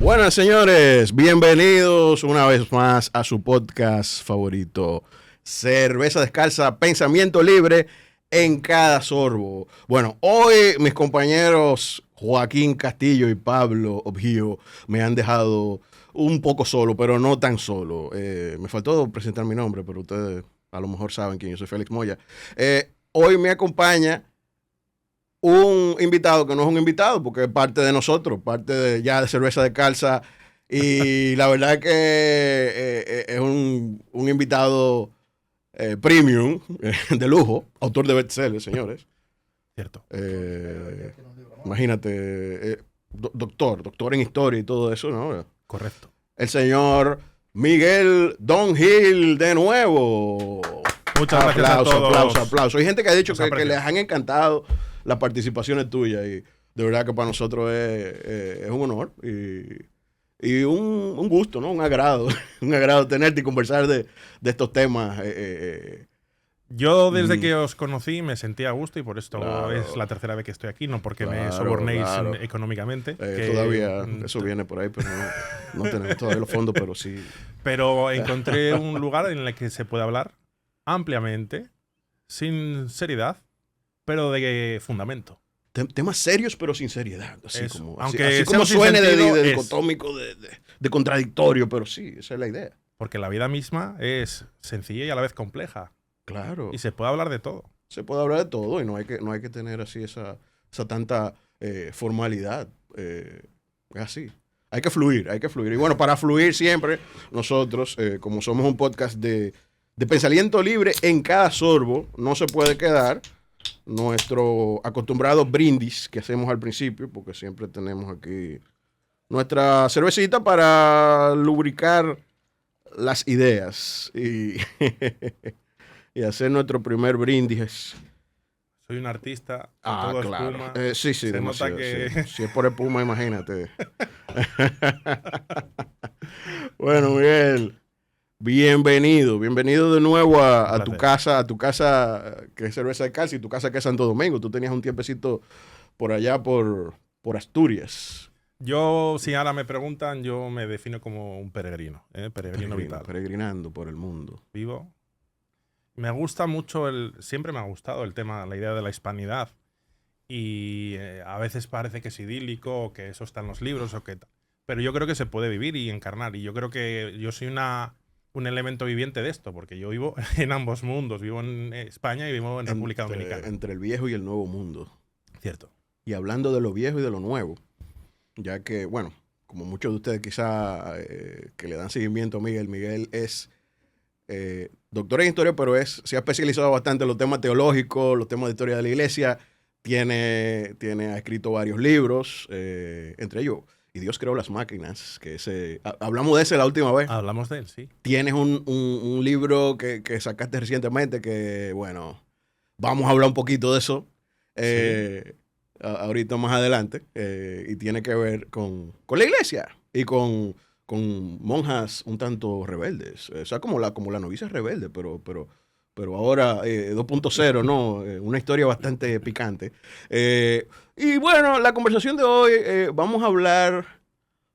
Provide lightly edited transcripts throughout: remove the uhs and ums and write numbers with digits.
Buenas, señores, bienvenidos una vez más a su podcast favorito, Cerveza Descalza, Pensamiento Libre en cada sorbo. Bueno, hoy mis compañeros Joaquín Castillo y Pablo Objío me han dejado un poco solo, pero no tan solo. Me faltó presentar mi nombre, pero ustedes a lo mejor saben quién yo soy, Félix Moya. Hoy me acompaña un invitado que no es un invitado porque es parte de nosotros, parte de Cerveza Descalza, y la verdad es que es un invitado premium, de lujo, autor de bestsellers, señores. Cierto. Imagínate, doctor en historia y todo eso, ¿no? Correcto. El señor Miguel Don Gil de nuevo. Muchas gracias a todos. Aplausos. Hay gente que ha dicho que les han encantado las participaciones tuyas y de verdad que para nosotros es un honor y un gusto, ¿no? Un agrado tenerte y conversar de estos temas. Yo desde que os conocí me sentí a gusto y por esto es la tercera vez que estoy aquí, no porque me sobornéis económicamente. Todavía eso viene por ahí, pero no tenemos todavía los fondos, pero sí. Pero encontré un lugar en el que se puede hablar ampliamente, sin seriedad, pero de fundamento. Temas serios, pero sin seriedad. Así Aunque como suene de dicotómico, de contradictorio, pero sí, esa es la idea. Porque la vida misma es sencilla y a la vez compleja. Claro. Y se puede hablar de todo. Se puede hablar de todo y no hay que tener así esa tanta formalidad. Es así. Hay que fluir. Y bueno, para fluir siempre, nosotros, como somos un podcast de pensamiento libre en cada sorbo, no se puede quedar nuestro acostumbrado brindis que hacemos al principio, porque siempre tenemos aquí nuestra cervecita para lubricar las ideas y, y hacer nuestro primer brindis. Soy un artista, todo claro. espuma. Sí, se demasiado. Nota que... Si es por espuma, imagínate. Bueno, Miguel, bienvenido de nuevo a tu casa que es Cerveza Descalza y tu casa que es Santo Domingo. Tú tenías un tiempecito por allá por Asturias. Yo, si ahora me preguntan, yo me defino como un peregrino, peregrino vital. Peregrinando por el mundo. Vivo. Me gusta mucho, siempre me ha gustado el tema, la idea de la hispanidad. Y a veces parece que es idílico, o que eso está en los libros, pero yo creo que se puede vivir y encarnar. Y yo creo que yo soy un elemento viviente de esto, porque yo vivo en ambos mundos. Vivo en España y vivo en República Dominicana. Entre el viejo y el nuevo mundo. Cierto. Y hablando de lo viejo y de lo nuevo, ya que, bueno, como muchos de ustedes quizá que le dan seguimiento a Miguel es doctor en historia, pero se ha especializado bastante en los temas teológicos, los temas de historia de la iglesia. Ha escrito varios libros, entre ellos Y Dios creó las máquinas, que hablamos de ese la última vez. Hablamos de él, sí. Tienes un libro que sacaste recientemente que, bueno, vamos a hablar un poquito de eso ahorita más adelante, y tiene que ver con la iglesia y con monjas un tanto rebeldes, o sea, como la novicia rebelde, pero ahora 2.0, ¿no? Una historia bastante picante. Y bueno, la conversación de hoy, vamos a hablar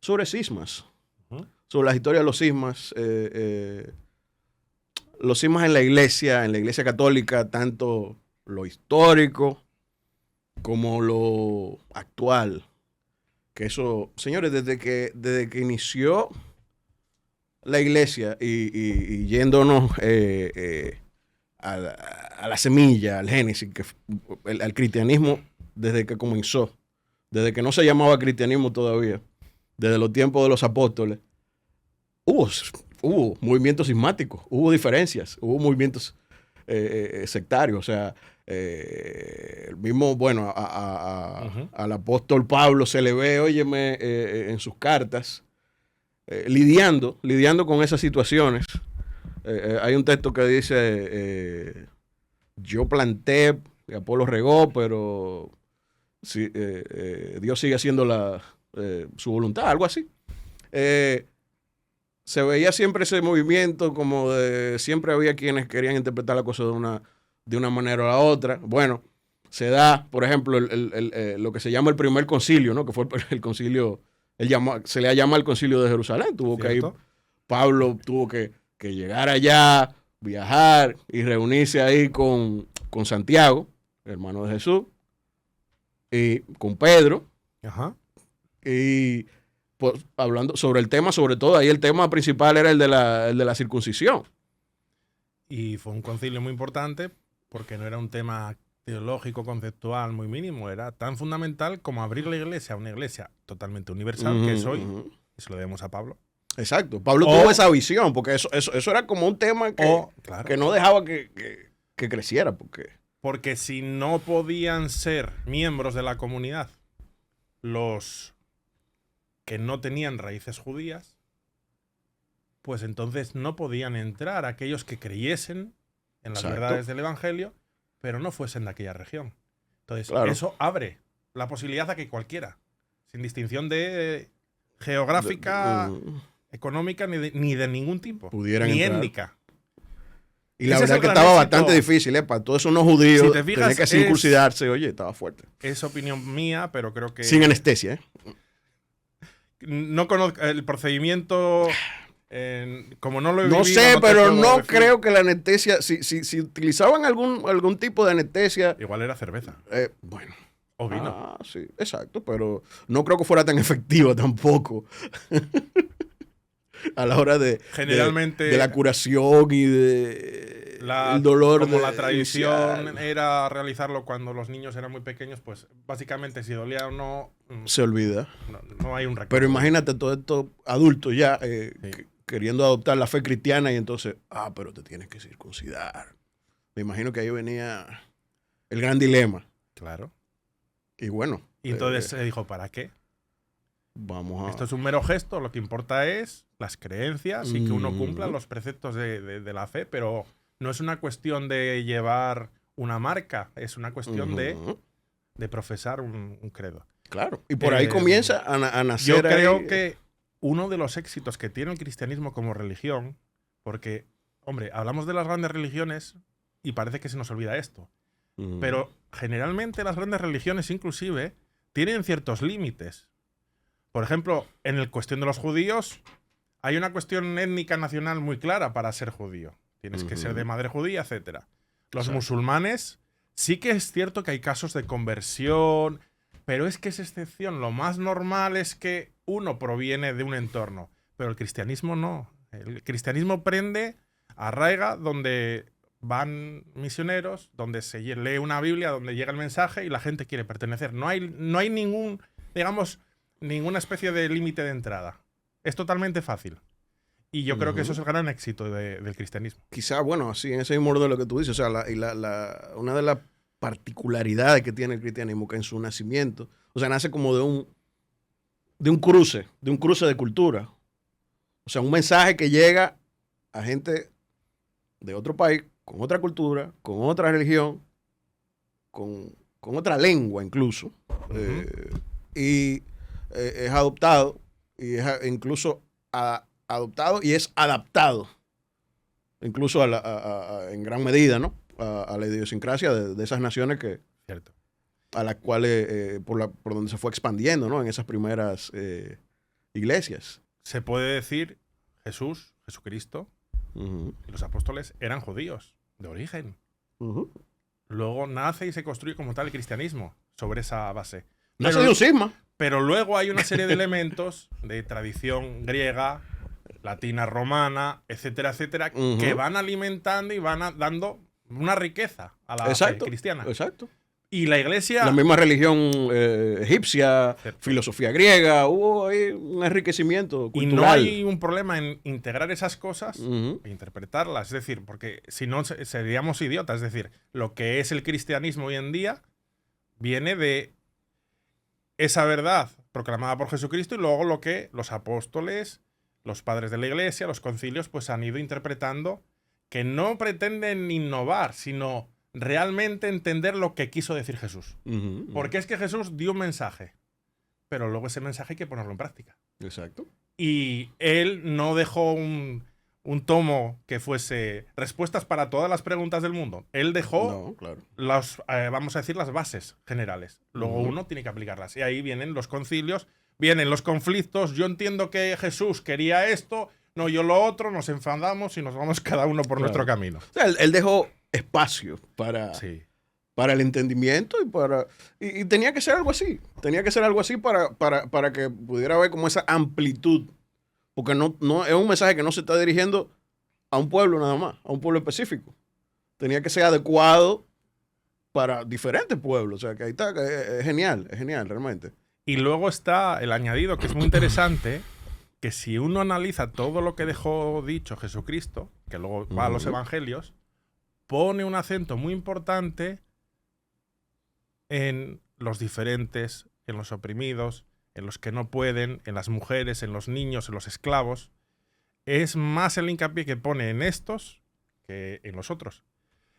sobre cismas, sobre las historias de los cismas. Los cismas en la iglesia católica, tanto lo histórico como lo actual. Que eso, señores, desde que inició la iglesia y yéndonos a la semilla, al génesis, al cristianismo, desde que comenzó, desde que no se llamaba cristianismo todavía, desde los tiempos de los apóstoles, hubo movimientos cismáticos, hubo diferencias, hubo movimientos sectarios. O sea, el mismo, bueno, al apóstol Pablo se le ve, óyeme, en sus cartas, lidiando con esas situaciones. Hay un texto que dice, yo planté, Apolo regó, pero Dios sigue haciendo su voluntad, algo así. Se veía siempre ese movimiento como siempre había quienes querían interpretar la cosa de una manera o la otra. Bueno, se da, por ejemplo, lo que se llama el primer concilio, ¿no? Que fue el concilio se le llama el Concilio de Jerusalén. Pablo tuvo que llegar allá, viajar y reunirse ahí con Santiago, hermano de Jesús, y con Pedro. Ajá. Y pues, hablando sobre el tema, sobre todo, ahí el tema principal era el de la circuncisión. Y fue un concilio muy importante porque no era un tema teológico, conceptual muy mínimo, era tan fundamental como abrir la iglesia a una iglesia totalmente universal, que es hoy, y se lo debemos a Pablo. Exacto, Pablo tuvo esa visión, porque eso era como un tema que no dejaba que creciera. Porque si no podían ser miembros de la comunidad los que no tenían raíces judías, pues entonces no podían entrar aquellos que creyesen en las verdades del Evangelio, pero no fuesen de aquella región. Entonces, eso abre la posibilidad a que cualquiera, sin distinción de geográfica, económica, ni de ningún tipo, pudieran ni entrar. étnica. Y la verdad que estaba bastante difícil, para todos esos no judíos, si te fijas, tener que circuncidarse, oye, estaba fuerte. Es opinión mía, pero creo que... Sin anestesia, No conozco el procedimiento... como no lo he vivido, no sé, pero no creo que la anestesia, si utilizaban algún tipo de anestesia... Igual era cerveza. Bueno. O vino. Sí, exacto, pero no creo que fuera tan efectiva tampoco. A la hora generalmente de la curación y de el dolor. Como la tradición era realizarlo cuando los niños eran muy pequeños, pues básicamente si dolía o no... Se olvida. No hay un recuerdo. Pero imagínate todos estos adultos ya queriendo adoptar la fe cristiana y entonces, pero te tienes que circuncidar. Me imagino que ahí venía el gran dilema. Claro. Y bueno. Y entonces se dijo, ¿para qué? Esto es un mero gesto, lo que importa es las creencias y que uno cumpla los preceptos de la fe, pero no es una cuestión de llevar una marca, es una cuestión de profesar un credo. Claro, y por ahí comienza a nacer. Yo creo que uno de los éxitos que tiene el cristianismo como religión, porque, hombre, hablamos de las grandes religiones y parece que se nos olvida esto, pero generalmente las grandes religiones inclusive tienen ciertos límites. Por ejemplo, en la cuestión de los judíos, hay una cuestión étnica nacional muy clara para ser judío. Tienes que ser de madre judía, etc. Los musulmanes, sí que es cierto que hay casos de conversión, pero es que es excepción. Lo más normal es que uno proviene de un entorno, pero el cristianismo no. El cristianismo arraiga donde van misioneros, donde se lee una Biblia, donde llega el mensaje y la gente quiere pertenecer. No hay ningún, digamos... ninguna especie de límite de entrada. Es totalmente fácil. Y yo creo que eso es el gran éxito del cristianismo. Quizá, bueno, así en ese mismo orden de lo que tú dices, o sea, una de las particularidades que tiene el cristianismo, que en su nacimiento, o sea, nace como de un cruce de cultura. O sea, un mensaje que llega a gente de otro país, con otra cultura, con otra religión, con otra lengua incluso. Y es adoptado y es incluso adoptado y es adaptado incluso en gran medida, ¿no? A la idiosincrasia de esas naciones a las cuales por donde se fue expandiendo, ¿no? En esas primeras iglesias. Se puede decir Jesucristo y los apóstoles eran judíos de origen. Luego nace y se construye como tal el cristianismo sobre esa base. Nace de un cisma. Pero luego hay una serie de elementos de tradición griega, latina, romana, etcétera, etcétera, que van alimentando y van dando una riqueza a la fe cristiana. Exacto. Y la iglesia... La misma religión egipcia, filosofía griega, hubo ahí un enriquecimiento cultural. Y no hay un problema en integrar esas cosas e interpretarlas. Es decir, porque si no seríamos idiotas. Es decir, lo que es el cristianismo hoy en día viene de esa verdad proclamada por Jesucristo y luego lo que los apóstoles, los padres de la iglesia, los concilios, pues han ido interpretando, que no pretenden innovar, sino realmente entender lo que quiso decir Jesús. Porque es que Jesús dio un mensaje, pero luego ese mensaje hay que ponerlo en práctica. Exacto. Y él no dejó un tomo que fuese respuestas para todas las preguntas del mundo. Él dejó vamos a decir, las bases generales. Luego uno tiene que aplicarlas. Y ahí vienen los concilios vienen los conflictos, yo entiendo que Jesús quería esto, no, yo lo otro, nos enfadamos y nos vamos cada uno por nuestro camino. O sea, él dejó espacio Sí. para el entendimiento y tenía que ser algo así. Tenía que ser algo así para que pudiera haber como esa amplitud. Porque no es un mensaje que no se está dirigiendo a un pueblo nada más, a un pueblo específico. Tenía que ser adecuado para diferentes pueblos. O sea, que ahí está, que es genial realmente. Y luego está el añadido, que es muy interesante, que si uno analiza todo lo que dejó dicho Jesucristo, que luego va a los evangelios, pone un acento muy importante en los diferentes, en los oprimidos, en los que no pueden, en las mujeres, en los niños, en los esclavos. Es más el hincapié que pone en estos que en los otros.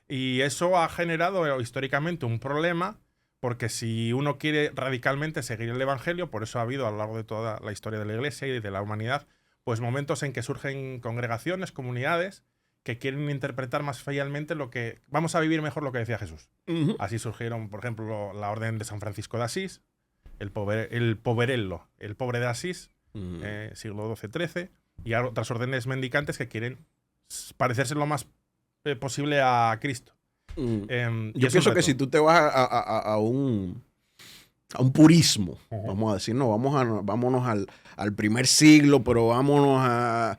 Y eso ha generado históricamente un problema, porque si uno quiere radicalmente seguir el Evangelio, por eso ha habido a lo largo de toda la historia de la Iglesia y de la humanidad, pues momentos en que surgen congregaciones, comunidades, que quieren interpretar más fielmente lo que... Vamos a vivir mejor lo que decía Jesús. Así surgieron, por ejemplo, la Orden de San Francisco de Asís, el Poverello, el pobre de Asís, siglo XII-XIII, y otras órdenes mendicantes que quieren parecerse lo más posible a Cristo. Yo pienso que si tú te vas a un purismo, vamos a decir, no, vámonos al primer siglo, pero vámonos a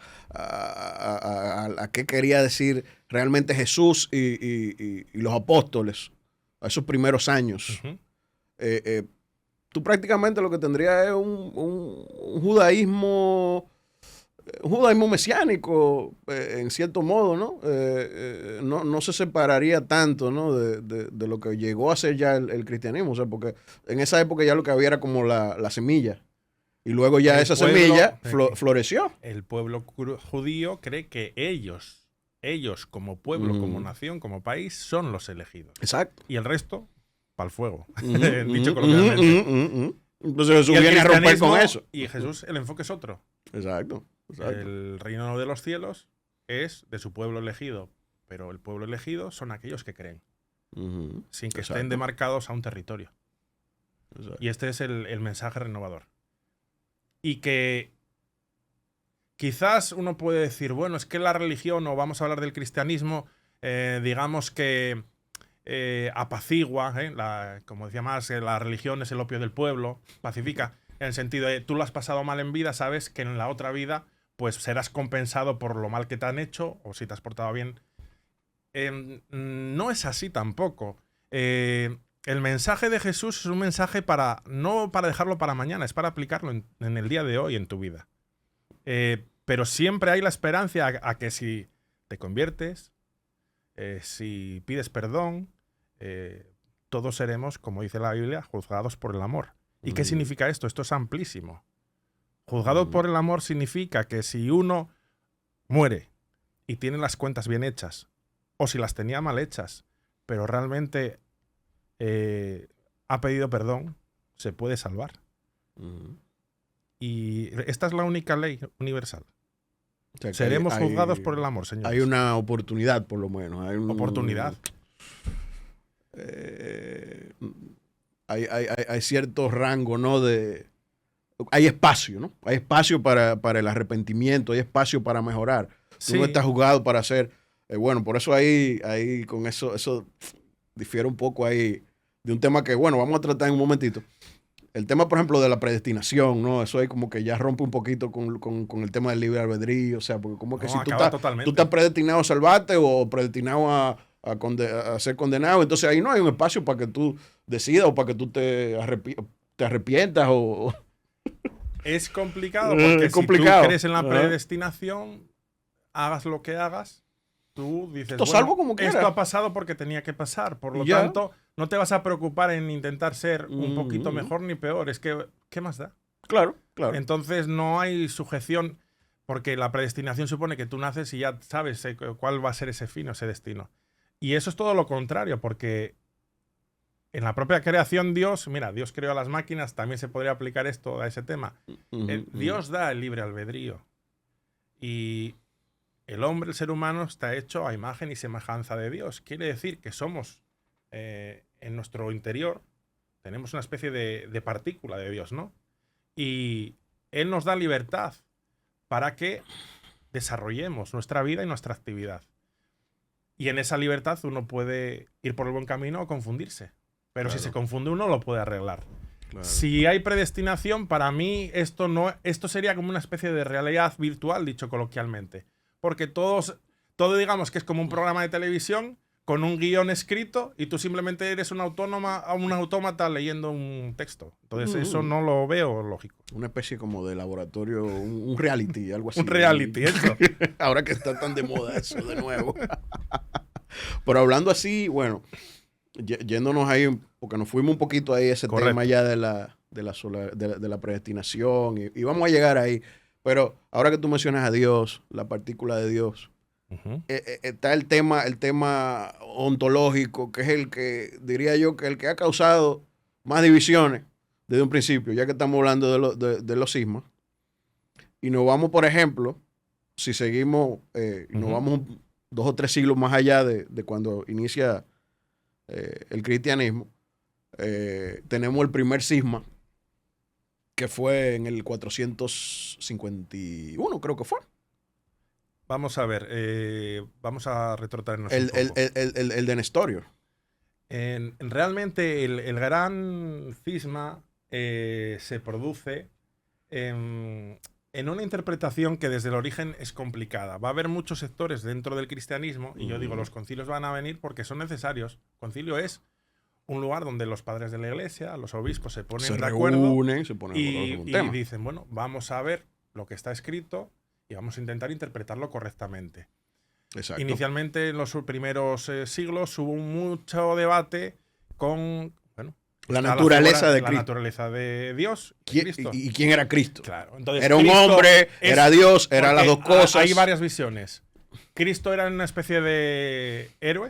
qué quería decir realmente Jesús y los apóstoles, a esos primeros años. Tú prácticamente lo que tendrías es un judaísmo mesiánico, en cierto modo, ¿no? No se separaría tanto, ¿no? de lo que llegó a ser ya el cristianismo, o sea, porque en esa época ya lo que había era como la semilla, y luego ya esa semilla floreció. El pueblo judío cree que ellos como pueblo, como nación, como país, son los elegidos. Exacto. Y el resto, pa'l fuego, dicho coloquialmente. Entonces Jesús viene a romper con eso. Y Jesús, el enfoque es otro. Exacto. El reino de los cielos es de su pueblo elegido, pero el pueblo elegido son aquellos que creen, sin que estén demarcados a un territorio. Y este es el mensaje renovador. Y que quizás uno puede decir, bueno, es que la religión, o vamos a hablar del cristianismo, digamos que apacigua, como decía más, la religión es el opio del pueblo, pacifica, en el sentido de tú lo has pasado mal en vida, sabes que en la otra vida pues serás compensado por lo mal que te han hecho, o si te has portado bien. No es así tampoco. El mensaje de Jesús es un mensaje no para dejarlo para mañana, es para aplicarlo en el día de hoy en tu vida. Pero siempre hay la esperanza a que si te conviertes, si pides perdón, todos seremos, como dice la Biblia, juzgados por el amor. ¿Y qué significa esto? Esto es amplísimo. Juzgado por el amor significa que si uno muere y tiene las cuentas bien hechas, o si las tenía mal hechas, pero realmente ha pedido perdón, se puede salvar. Y esta es la única ley universal. O sea, seremos juzgados por el amor, señores. Hay una oportunidad, por lo menos. Hay oportunidad. Hay cierto rango, ¿no? Hay espacio, ¿no? Hay espacio para el arrepentimiento, hay espacio para mejorar. Sí. Tú no estás juzgado para hacer... bueno, por eso ahí con eso difiere un poco ahí de un tema que, bueno, vamos a tratar en un momentito. El tema, por ejemplo, de la predestinación, ¿no? Eso ahí como que ya rompe un poquito con el tema del libre albedrío. O sea, porque como que si tú estás predestinado a salvarte o predestinado a ser condenado, entonces ahí no hay un espacio para que tú decidas o para que tú te arrepientas o... Es complicado porque si tú crees en la predestinación, hagas lo que hagas, tú dices, esto salvo como quiera. Esto ha pasado porque tenía que pasar. Por lo tanto, no te vas a preocupar en intentar ser un poquito mejor ni peor. Es que, ¿qué más da? Claro. Entonces no hay sujeción, porque la predestinación supone que tú naces y ya sabes cuál va a ser ese fin o ese destino. Y eso es todo lo contrario, porque en la propia creación Dios creó a las máquinas, también se podría aplicar esto a ese tema. Dios da el libre albedrío. Y el hombre, el ser humano, está hecho a imagen y semejanza de Dios. Quiere decir que somos, en nuestro interior, tenemos una especie de partícula de Dios, ¿no? Y Él nos da libertad para que desarrollemos nuestra vida y nuestra actividad. Y en esa libertad uno puede ir por el buen camino o confundirse. Pero Claro. si se confunde uno lo puede arreglar. Claro. Si hay predestinación, para mí esto sería como una especie de realidad virtual, dicho coloquialmente. Porque todo digamos que es como un programa de televisión con un guión escrito y tú simplemente eres un autómata leyendo un texto. Entonces eso no lo veo lógico. Una especie como de laboratorio, un reality, algo así. Un reality, eso. Ahora que está tan de moda eso de nuevo. Pero hablando así, bueno, yéndonos ahí, porque nos fuimos un poquito ahí a ese Correcto. tema ya de la predestinación y vamos a llegar ahí. Pero ahora que tú mencionas a Dios, la partícula de Dios, Ujú. está el tema ontológico, que es el que, diría yo, que el que ha causado más divisiones desde un principio, ya que estamos hablando de los sismos. Y nos vamos, por ejemplo, si seguimos, nos vamos 2 o 3 siglos más allá de cuando inicia el cristianismo, tenemos el primer cisma, que fue en el 451, creo que fue. Vamos a ver, vamos a retrotraernos un El poco. de Nestorio. Realmente el gran cisma se produce en una interpretación que desde el origen es complicada. Va a haber muchos sectores dentro del cristianismo, y yo digo, los concilios van a venir porque son necesarios. Concilio es un lugar donde los padres de la iglesia, los obispos se ponen de acuerdo reúnen, se ponen de acuerdo y, con un y tema. dicen, bueno, vamos a ver lo que está escrito y vamos a intentar interpretarlo correctamente. Exacto. Inicialmente, en los primeros siglos, hubo mucho debate con la naturaleza de la Cristo. naturaleza de Dios y ¿Quién, Cristo. y quién era Cristo? Claro. Entonces, Era un Cristo hombre, es- era Dios, era las dos porque cosas. Hay varias visiones. Cristo era una especie de héroe,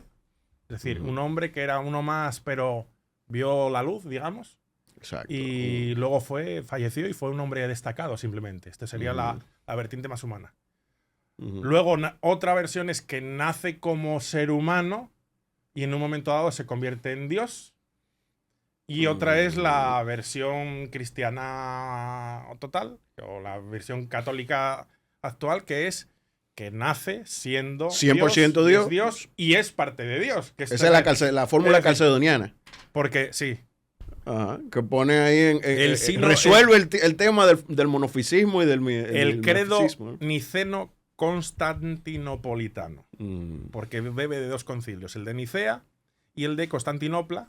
es decir, un hombre que era uno más, pero vio la luz, digamos. Exacto. Y luego falleció y fue un hombre destacado simplemente. Esta sería la vertiente más humana. Luego otra versión es que nace como ser humano y en un momento dado se convierte en Dios. Y otra es la versión cristiana total, o la versión católica actual, que es que nace siendo 100% Dios, Dios. es Dios y es parte de Dios. Que Esa es la fórmula es decir, calcedoniana. Porque sí, Ajá, que pone ahí El signo- resuelve el tema del monofisismo y del el credo monofisismo, ¿no? niceno constantinopolitano. Porque bebe de dos concilios, el de Nicea y el de Constantinopla,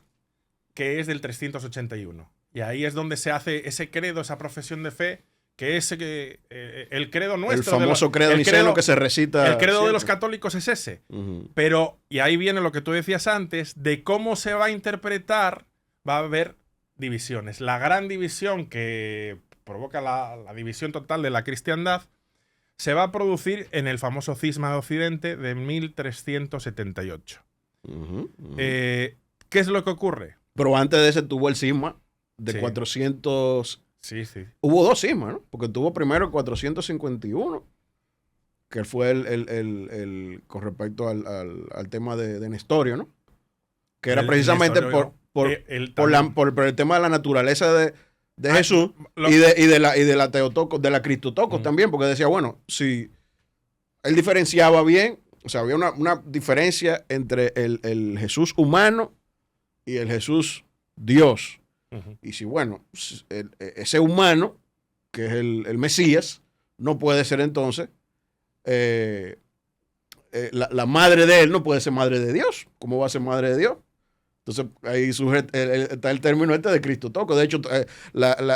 que es del 381. Y ahí es donde se hace ese credo, esa profesión de fe, que es el credo nuestro. El famoso credo niceno que se recita. El credo siempre. de los católicos es ese. Ujú. Pero, y ahí viene lo que tú decías antes, de cómo se va a interpretar, va a haber divisiones. La gran división que provoca la división total de la cristiandad se va a producir en el famoso cisma de Occidente de 1378. Ujú, ujú. ¿Qué es lo que ocurre? Pero antes de ese tuvo el cisma de Sí. 400. Sí, sí. Hubo dos sismas, ¿no? Porque tuvo primero el 451, que fue con respecto al tema de Nestorio, ¿no? Que era precisamente Nestorio, por el tema de la naturaleza de Ah, Jesús lo- y de la Teotocos, de la Cristotocos Mm. también, porque decía, bueno, si él diferenciaba bien, o sea, había una diferencia entre el Jesús humano y el Jesús Dios. Ujú. Y si, bueno, ese humano, que es el Mesías, no puede ser entonces, la madre de él no puede ser madre de Dios. ¿Cómo va a ser madre de Dios? Entonces ahí está el término este de Cristotoco. De hecho,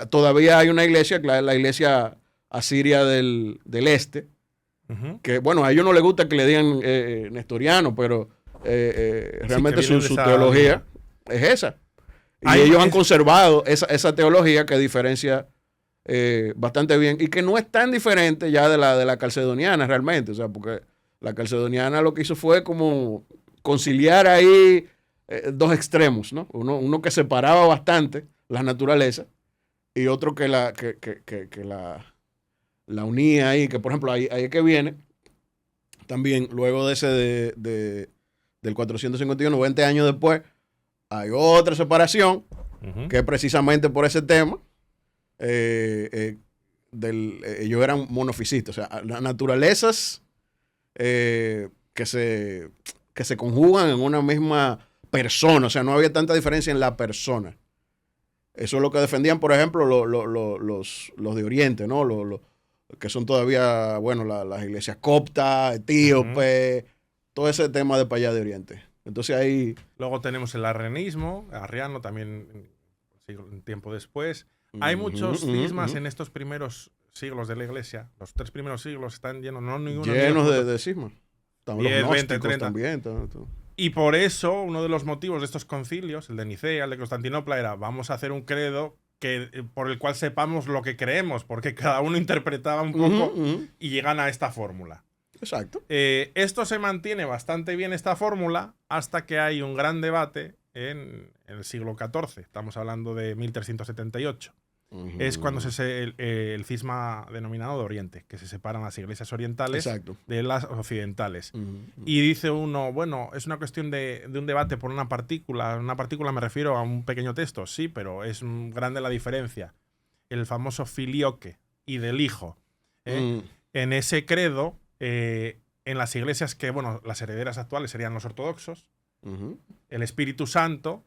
todavía hay una iglesia, la iglesia asiria del este, Ujú. que bueno, a ellos no les gusta que le digan nestoriano, pero realmente que viene de su esa teología es esa. Y Ahí ellos han es- conservado esa teología que diferencia bastante bien y que no es tan diferente ya de la calcedoniana realmente. O sea, porque la calcedoniana lo que hizo fue como conciliar ahí dos extremos, ¿no? Uno que separaba bastante la naturaleza y otro que la unía ahí, que por ejemplo ahí es que viene también luego de ese del 451, 20 años después, hay otra separación Ujú. que precisamente por ese tema ellos eran monofisitas, o sea, las naturalezas que se conjugan en una misma persona, o sea, no había tanta diferencia en la persona. Eso es lo que defendían, por ejemplo, los de Oriente, ¿no? Que son todavía, bueno, las iglesias coptas, etíopes, todo ese tema de para allá de Oriente. Entonces ahí... Luego tenemos el arrianismo, arriano también un tiempo después. Hay muchos cismas en estos primeros siglos de la iglesia. Los 3 primeros siglos están llenos, no ninguno llenos de cismas. 10, 20, 30. También. Todo. Y por eso, uno de los motivos de estos concilios, el de Nicea, el de Constantinopla, era vamos a hacer un credo por el cual sepamos lo que creemos, porque cada uno interpretaba un poco y llegan a esta fórmula. Exacto. Esto se mantiene bastante bien, esta fórmula, hasta que hay un gran debate en el siglo XIV. Estamos hablando de 1378. Es cuando el cisma denominado de Oriente, que se separan las iglesias orientales de las occidentales. Y dice uno, bueno, es una cuestión de un debate por una partícula. Una partícula me refiero a un pequeño texto, sí, pero es grande la diferencia. El famoso filioque y del hijo. En ese credo, en las iglesias que, bueno, las herederas actuales serían los ortodoxos, el Espíritu Santo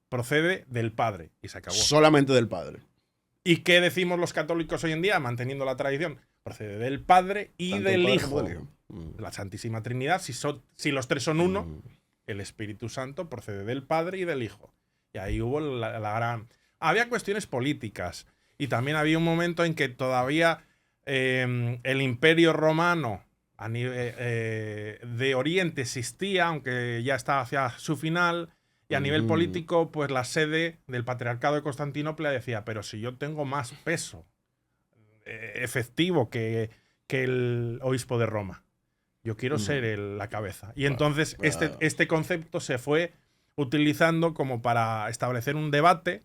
procede del Padre y se acabó. Solamente del Padre. ¿Y qué decimos los católicos hoy en día, manteniendo la tradición? Procede del Padre y tanto del Hijo. La Santísima Trinidad, si los 3 son uno, el Espíritu Santo procede del Padre y del Hijo. Y ahí hubo la gran... Había cuestiones políticas y también había un momento en que todavía el Imperio Romano de Oriente existía, aunque ya estaba hacia su final. Y a nivel político, pues la sede del Patriarcado de Constantinopla decía, pero si yo tengo más peso efectivo que el obispo de Roma, yo quiero ser la cabeza. Y entonces este concepto se fue utilizando como para establecer un debate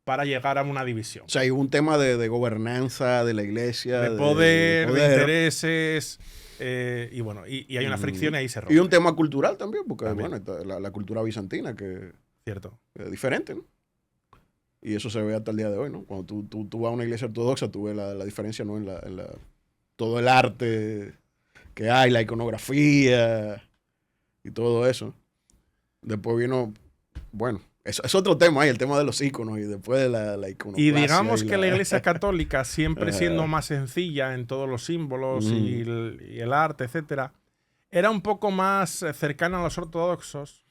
para llegar a una división. O sea, hay un tema de gobernanza de la iglesia. De poder, de intereses... y bueno, y hay una fricción y ahí se rompe. Y un tema cultural también, porque bueno, la cultura bizantina que cierto. Es diferente, ¿no? Y eso se ve hasta el día de hoy, ¿no? Cuando tú vas a una iglesia ortodoxa, tú ves la diferencia, ¿no? En todo el arte que hay, la iconografía y todo eso. Después vino, bueno, es otro tema ahí, el tema de los íconos y después de la iconoclasia. Y digamos que la iglesia católica, siempre siendo más sencilla en todos los símbolos y el arte, etcétera, era un poco más cercana a los ortodoxos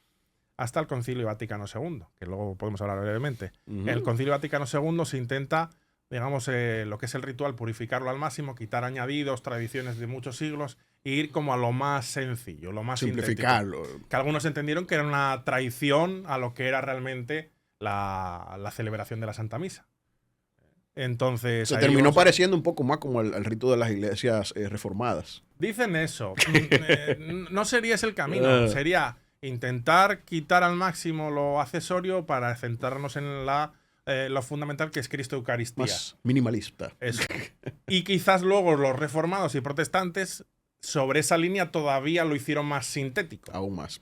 hasta el Concilio Vaticano II, que luego podemos hablar brevemente. En el Concilio Vaticano II se intenta, digamos, lo que es el ritual, purificarlo al máximo, quitar añadidos, tradiciones de muchos siglos e ir como a lo más sencillo, lo más simplificarlo. Que algunos entendieron que era una traición a lo que era realmente la celebración de la Santa Misa. Entonces... Se terminó pareciendo un poco más como el rito de las iglesias reformadas. Dicen eso. No sería ese el camino. Sería intentar quitar al máximo lo accesorio para centrarnos en lo fundamental que es Cristo Eucaristía. Más minimalista. Eso. Y quizás luego los reformados y protestantes sobre esa línea todavía lo hicieron más sintético. Aún más.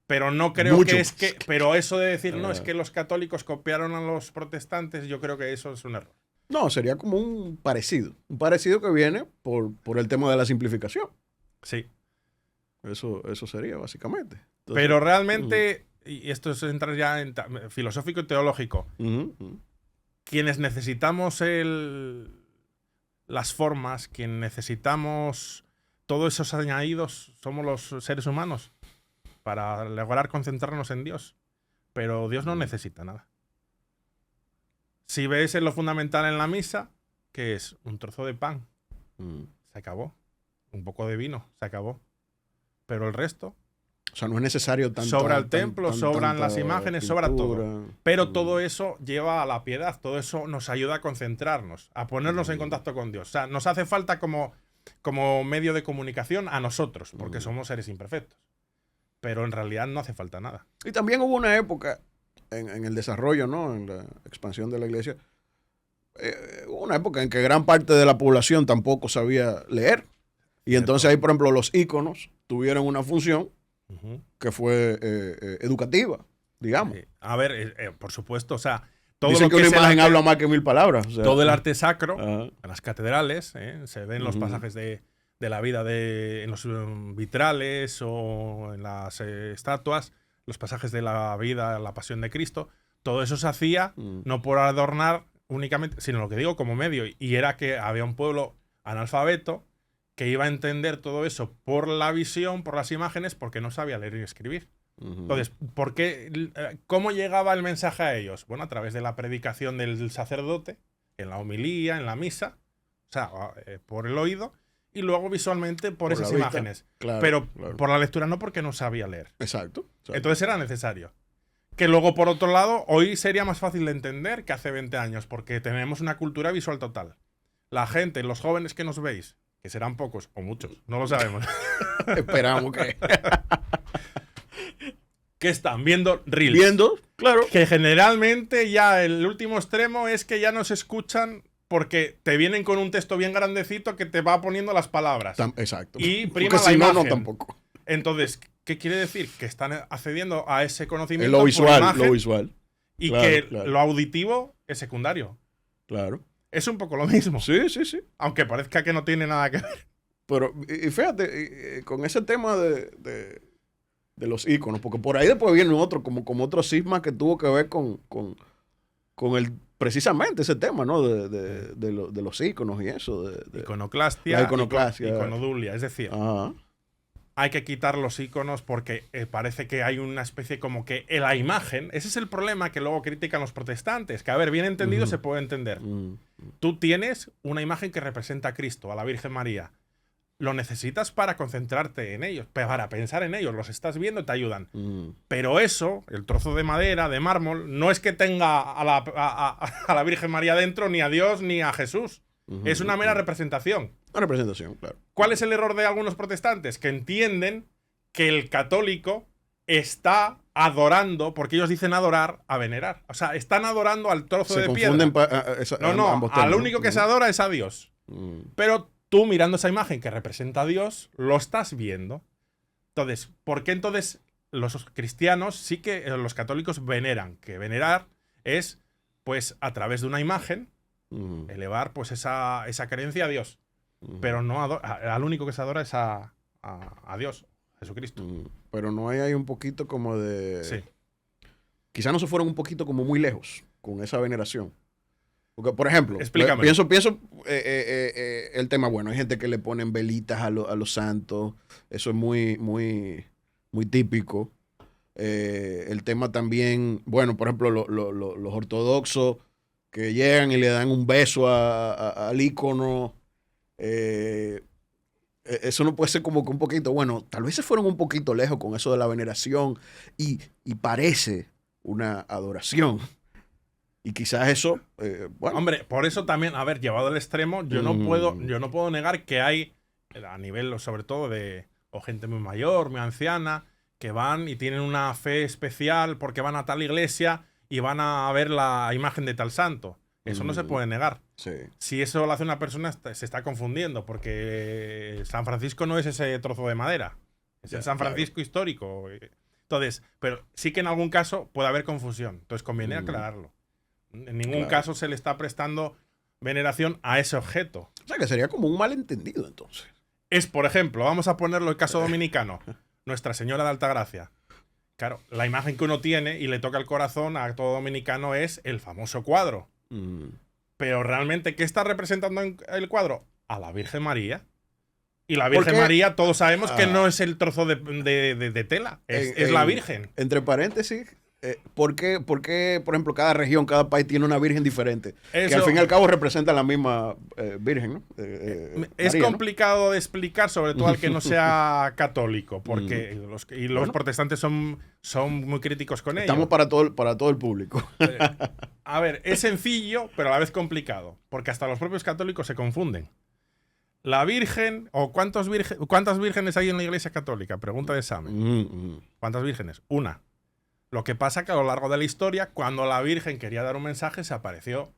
Pero no creo que es que... Pero eso de decir, no, es que los católicos copiaron a los protestantes, yo creo que eso es un error. No, sería como un parecido. Un parecido que viene por el tema de la simplificación. Sí. Eso sería, básicamente. Entonces, pero realmente, y esto es entrar ya en filosófico y teológico, quienes necesitamos las formas, quienes necesitamos todos esos añadidos, somos los seres humanos para lograr concentrarnos en Dios. Pero Dios no necesita nada. Si ves en lo fundamental en la misa, ¿qué es? Un trozo de pan. Se acabó. Un poco de vino. Se acabó. Pero el resto... O sea, no es necesario tanto. Sobra el templo, sobran las imágenes, sobra todo. Pero todo eso lleva a la piedad. Todo eso nos ayuda a concentrarnos, a ponernos en contacto con Dios. O sea, nos hace falta como medio de comunicación a nosotros, porque somos seres imperfectos. Pero en realidad no hace falta nada. Y también hubo una época en el desarrollo, ¿no? En la expansión de la iglesia. Hubo una época en que gran parte de la población tampoco sabía leer. Y entonces ahí, por ejemplo, los íconos tuvieron una función que fue educativa, digamos. A ver, por supuesto, o sea, Dicen que una imagen habla más que 1000 palabras. O sea, todo el arte sacro, ajá. en las catedrales, se ven los pasajes de la vida en los vitrales o en las estatuas, los pasajes de la vida, la pasión de Cristo. Todo eso se hacía no por adornar únicamente, sino lo que digo como medio. Y era que había un pueblo analfabeto que iba a entender todo eso por la visión, por las imágenes, porque no sabía leer y escribir. Entonces, ¿cómo llegaba el mensaje a ellos? Bueno, a través de la predicación del sacerdote, en la homilía, en la misa, o sea, por el oído, y luego visualmente por esas imágenes. Claro, pero claro. por la lectura no, porque no sabía leer. Exacto. Entonces era necesario. Que luego, por otro lado, hoy sería más fácil de entender que hace 20 años, porque tenemos una cultura visual total. La gente, los jóvenes que nos veis, que serán pocos o muchos, no lo sabemos. Esperamos que... que están viendo reels. Viendo, claro. Que generalmente ya el último extremo es que ya no se escuchan porque te vienen con un texto bien grandecito que te va poniendo las palabras. Exacto. Y prima porque la si imagen. no, tampoco. Entonces, ¿qué quiere decir? Que están accediendo a ese conocimiento Lo visual, por imagen, lo visual. Y claro, que claro. lo auditivo es secundario. Claro. Es un poco lo mismo. Sí, sí, sí. Aunque parezca que no tiene nada que ver. Pero, y fíjate, con ese tema de los íconos, porque por ahí después viene otro, como otro cisma que tuvo que ver con el, precisamente ese tema, ¿no? De los íconos y eso. Iconoclastia, la iconoclastia. iconodulia. Es decir, Ajá. hay que quitar los iconos porque parece que hay una especie como que la imagen, ese es el problema que luego critican los protestantes, que a ver, bien entendido se puede entender. Tú tienes una imagen que representa a Cristo, a la Virgen María. Lo necesitas para concentrarte en ellos, para pensar en ellos, los estás viendo, te ayudan. Pero eso, el trozo de madera, de mármol, no es que tenga a la Virgen María dentro, ni a Dios, ni a Jesús. Es una mera representación. Una representación, claro. ¿Cuál es el error de algunos protestantes? Que entienden que el católico está adorando, porque ellos dicen adorar, a venerar. O sea, están adorando al trozo de piedra. No, al único que se adora es a Dios. Pero tú, mirando esa imagen que representa a Dios, lo estás viendo. Entonces, ¿por qué entonces los cristianos, sí que los católicos veneran? Que venerar es, pues, a través de una imagen, elevar pues esa creencia a Dios. Pero no al único que se adora es a Dios, Jesucristo. Pero no hay un poquito como de... Sí. Quizás no se fueron un poquito como muy lejos con esa veneración. Porque, por ejemplo, explícame. Pienso el tema, bueno, hay gente que le ponen velitas a los santos. Eso es muy, muy, muy típico. El tema también, bueno, por ejemplo, los ortodoxos que llegan y le dan un beso al ícono. Eso no puede ser como que un poquito, bueno, tal vez se fueron un poquito lejos con eso de la veneración y parece una adoración. Y quizás eso, bueno. Hombre, por eso también, a ver, llevado al extremo, yo no puedo negar que hay, a nivel sobre todo o gente muy mayor, muy anciana, que van y tienen una fe especial porque van a tal iglesia y van a ver la imagen de tal santo. Eso no se puede negar. Sí. Si eso lo hace una persona, se está confundiendo, porque San Francisco no es ese trozo de madera. Es el San Francisco histórico. Entonces, pero sí que en algún caso puede haber confusión. Entonces conviene aclararlo. En ningún caso se le está prestando veneración a ese objeto. O sea, que sería como un malentendido, entonces. Es, por ejemplo, vamos a ponerlo el caso dominicano. Nuestra Señora de Altagracia. Claro, la imagen que uno tiene y le toca el corazón a todo dominicano es el famoso cuadro. Pero realmente, ¿qué está representando en el cuadro? A la Virgen María. Y la Virgen María, todos sabemos que no es el trozo de tela, es la Virgen. Entre paréntesis, ¿por qué, por ejemplo, cada región, cada país tiene una virgen diferente? Eso, que al fin y al cabo representa la misma virgen, ¿no? Es María, complicado, ¿no?, de explicar, sobre todo al que no sea católico, porque los protestantes son muy críticos con ello. Estamos para todo el público. A ver, es sencillo, pero a la vez complicado, porque hasta los propios católicos se confunden. La Virgen, o ¿cuántas vírgenes hay en la Iglesia Católica? Pregunta de examen. ¿Cuántas vírgenes? Una. Lo que pasa que a lo largo de la historia, cuando la Virgen quería dar un mensaje, se apareció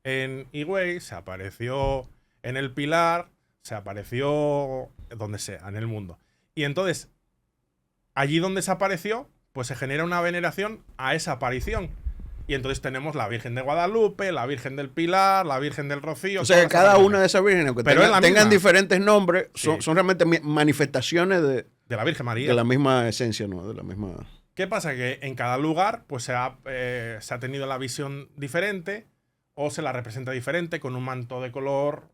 en Higüey, se apareció en el Pilar, se apareció donde sea, en el mundo. Y entonces, allí donde se apareció, pues se genera una veneración a esa aparición. Y entonces tenemos la Virgen de Guadalupe, la Virgen del Pilar, la Virgen del Rocío. O sea, cada una de esas vírgenes, aunque tengan diferentes nombres, son realmente manifestaciones de la Virgen María. De la misma esencia, ¿no? De la misma... ¿Qué pasa? Que en cada lugar pues se ha tenido la visión diferente o se la representa diferente, con un manto de color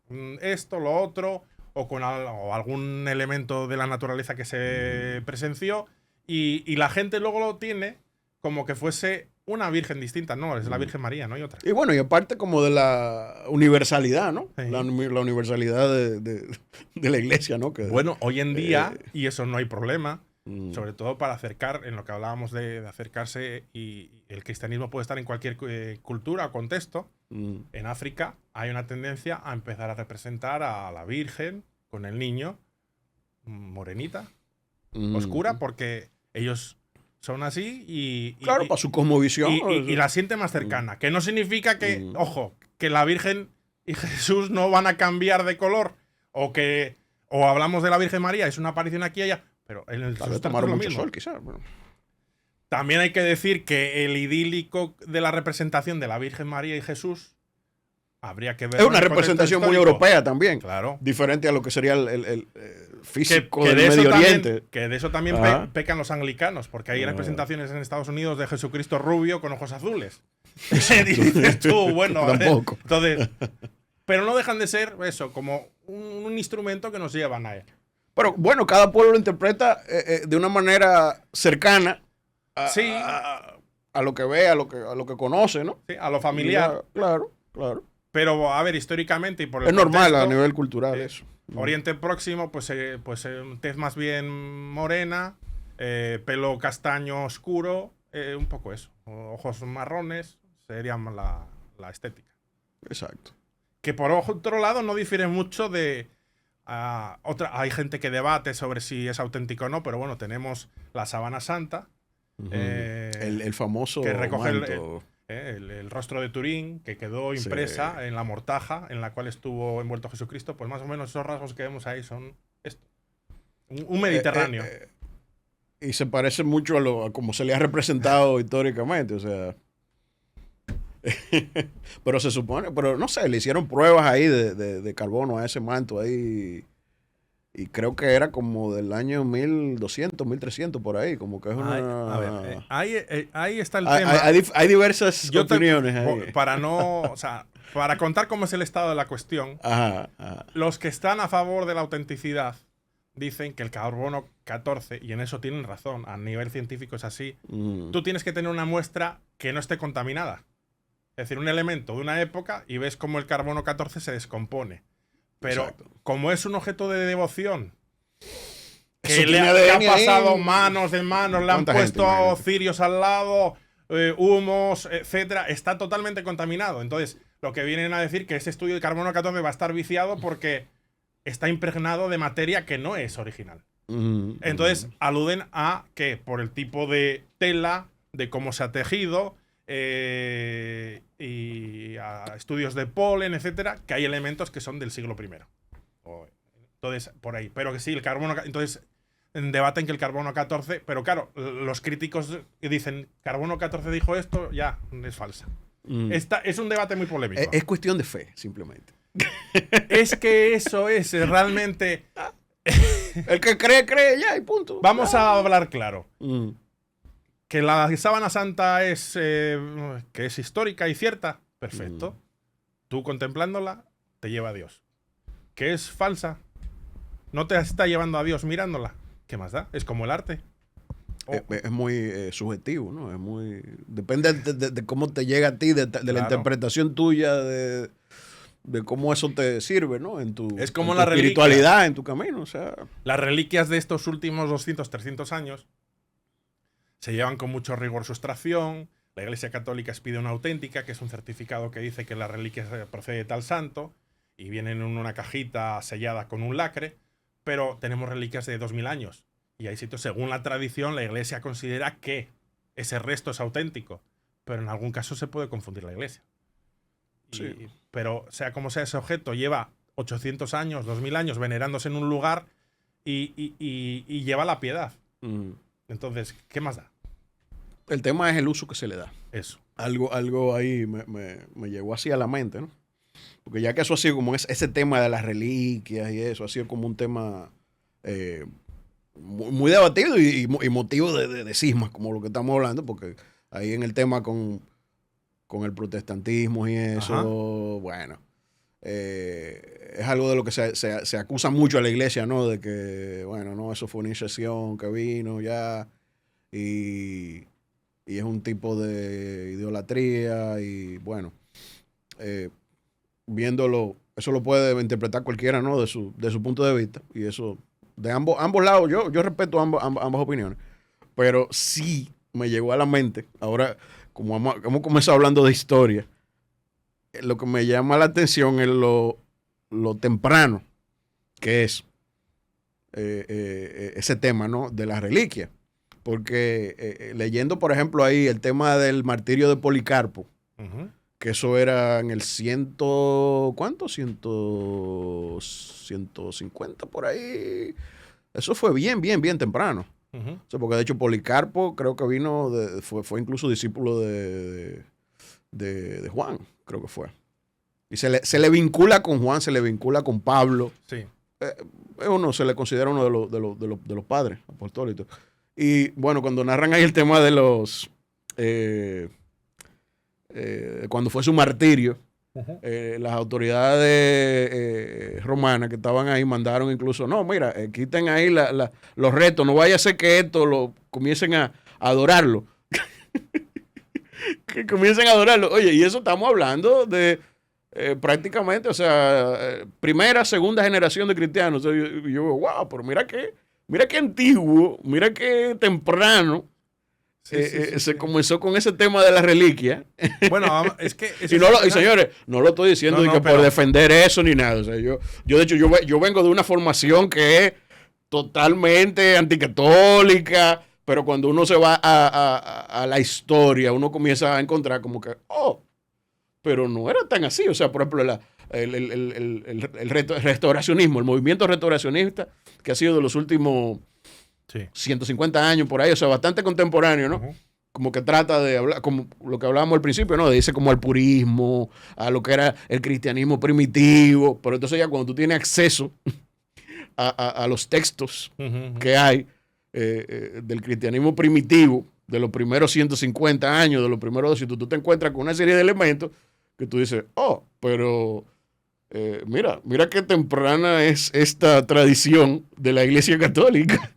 esto, lo otro, o con algún elemento de la naturaleza que se presenció, y la gente luego lo tiene como que fuese una virgen distinta. No, es la Virgen María, no hay otra. Y bueno, y aparte como de la universalidad, ¿no? Sí. La universalidad de la iglesia, ¿no? Que, bueno, hoy en día, y eso no hay problema, sobre todo para acercar, en lo que hablábamos de acercarse, y el cristianismo puede estar en cualquier cultura o contexto. En África hay una tendencia a empezar a representar a la Virgen con el niño morenita, oscura, porque ellos son así y claro, para su cosmovisión. Y la siente más cercana. Que no significa que, ojo, que la Virgen y Jesús no van a cambiar de color, o hablamos de la Virgen María, es una aparición aquí y allá, pero en el tal vez tomaron mucho sol, quizás. Bueno. También hay que decir que el idílico de la representación de la Virgen María y Jesús habría que ver. Es una representación muy europea también. Claro. Diferente a lo que sería el físico que del Medio Oriente. También, que de eso también pecan los anglicanos, porque hay representaciones en Estados Unidos de Jesucristo rubio con ojos azules. Y dices tú, bueno, tampoco. Entonces, pero no dejan de ser eso, como un instrumento que nos llevan a él. Pero bueno, cada pueblo lo interpreta de una manera cercana a lo que ve, a lo que conoce, ¿no? Sí, a lo familiar. Claro, claro. Pero, a ver, históricamente y por el es normal a nivel cultural eso. Oriente Próximo, pues tez más bien morena, pelo castaño oscuro, un poco eso. Ojos marrones, sería la estética. Exacto. Que por otro lado no difiere mucho de... hay gente que debate sobre si es auténtico o no, pero bueno, tenemos la Sábana Santa. El famoso que recoge manto. El rostro de Turín, que quedó impresa en la mortaja en la cual estuvo envuelto Jesucristo. Pues más o menos esos rasgos que vemos ahí son esto. Un Mediterráneo. Y se parece mucho a como se le ha representado históricamente, o sea... pero se supone, pero no sé, le hicieron pruebas ahí de carbono a ese manto ahí, y creo que era como del año 1200, 1300 por ahí, como que es una... A ver, ahí está el tema. Hay diversas opiniones ahí. Para contar cómo es el estado de la cuestión, los que están a favor de la autenticidad dicen que el carbono 14, y en eso tienen razón, a nivel científico es así, tú tienes que tener una muestra que no esté contaminada. Es decir, un elemento de una época y ves cómo el carbono 14 se descompone. Pero como es un objeto de devoción que le ha pasado manos de manos, le han puesto cirios al lado, humos, etcétera, está totalmente contaminado. Entonces, lo que vienen a decir que ese estudio de carbono 14 va a estar viciado porque está impregnado de materia que no es original. Entonces, aluden a que por el tipo de tela, de cómo se ha tejido, y a estudios de polen, etcétera, que hay elementos que son del siglo I. Entonces, por ahí. Pero que sí, el carbono... Entonces, debaten que el carbono 14... Pero claro, los críticos dicen, carbono 14 dijo esto, ya, es falsa. Es un debate muy polémico. Es cuestión de fe, simplemente. Es que eso es realmente... El que cree ya y punto. Vamos a hablar claro. Que la Sábana Santa que es histórica y cierta, perfecto. Tú contemplándola, te lleva a Dios. Que es falsa, no te está llevando a Dios mirándola. ¿Qué más da? Es como el arte. Es muy subjetivo, ¿no? Es muy... Depende de cómo te llega a ti, de la interpretación tuya, de cómo eso te sirve, ¿no? En tu, es como en la tu espiritualidad, en tu camino, o sea... Las reliquias de estos últimos 200, 300 años se llevan con mucho rigor su extracción. La Iglesia Católica pide una auténtica, que es un certificado que dice que la reliquia procede de tal santo, y vienen en una cajita sellada con un lacre, pero tenemos reliquias de 2000 años. Y hay sitios, según la tradición, la Iglesia considera que ese resto es auténtico, pero en algún caso se puede confundir la Iglesia. Sí. Pero sea como sea, ese objeto lleva 800 años, 2000 años venerándose en un lugar y lleva la piedad. Entonces, ¿qué más da? El tema es el uso que se le da. Eso. Algo ahí me llegó así a la mente, ¿no? Porque ya que eso ha sido como ese tema de las reliquias y eso, ha sido como un tema muy debatido y motivo de cismas, como lo que estamos hablando, porque ahí en el tema con el protestantismo y eso, Ajá. bueno, es algo de lo que se acusa mucho a la iglesia, ¿no? De que, bueno, no, eso fue una iniciación que vino ya y es un tipo de idolatría y, bueno, viéndolo, eso lo puede interpretar cualquiera, ¿no? De su punto de vista. Y eso, de ambos lados, yo respeto ambas opiniones. Pero sí me llegó a la mente, ahora, como hemos comenzado hablando de historia, lo que me llama la atención es lo temprano que es ese tema, ¿no? De la reliquia. Porque leyendo, por ejemplo, ahí el tema del martirio de Policarpo, Ujú. que eso era en el ¿cuánto? 150 por ahí. Eso fue bien temprano. Ujú. O sea, porque de hecho Policarpo creo que vino, fue incluso discípulo de Juan, creo que fue. Y se le vincula con Juan, se le vincula con Pablo. Sí. Se le considera uno de los padres apostólicos. Y bueno, cuando narran ahí el tema de los... cuando fue su martirio, Ujú. las autoridades romanas que estaban ahí mandaron incluso, no, mira, quiten ahí los retos, no vaya a ser que esto lo comiencen a adorarlo. Que comiencen a adorarlo. Oye, y eso estamos hablando de prácticamente, o sea, primera, segunda generación de cristianos. O sea, yo, wow, pero mira qué antiguo, mira qué temprano. Se comenzó con ese tema de la reliquia. Bueno, es que... eso Y señores, no lo estoy diciendo No, de que pero- por defender eso ni nada. O sea, de hecho, yo vengo de una formación que es totalmente anticatólica, pero cuando uno se va a la historia, uno comienza a encontrar como que, pero no era tan así. O sea, por ejemplo, el restauracionismo, el movimiento restauracionista, que ha sido de los últimos Sí. 150 años por ahí, o sea, bastante contemporáneo, ¿no? Ujú. Como que trata de hablar, como lo que hablábamos al principio, ¿no? Dice como al purismo, a lo que era el cristianismo primitivo, pero entonces ya cuando tú tienes acceso a los textos Ujú. que hay del cristianismo primitivo, de los primeros 150 años, de los primeros 200, tú te encuentras con una serie de elementos que tú dices, pero mira qué temprana es esta tradición de la Iglesia Católica.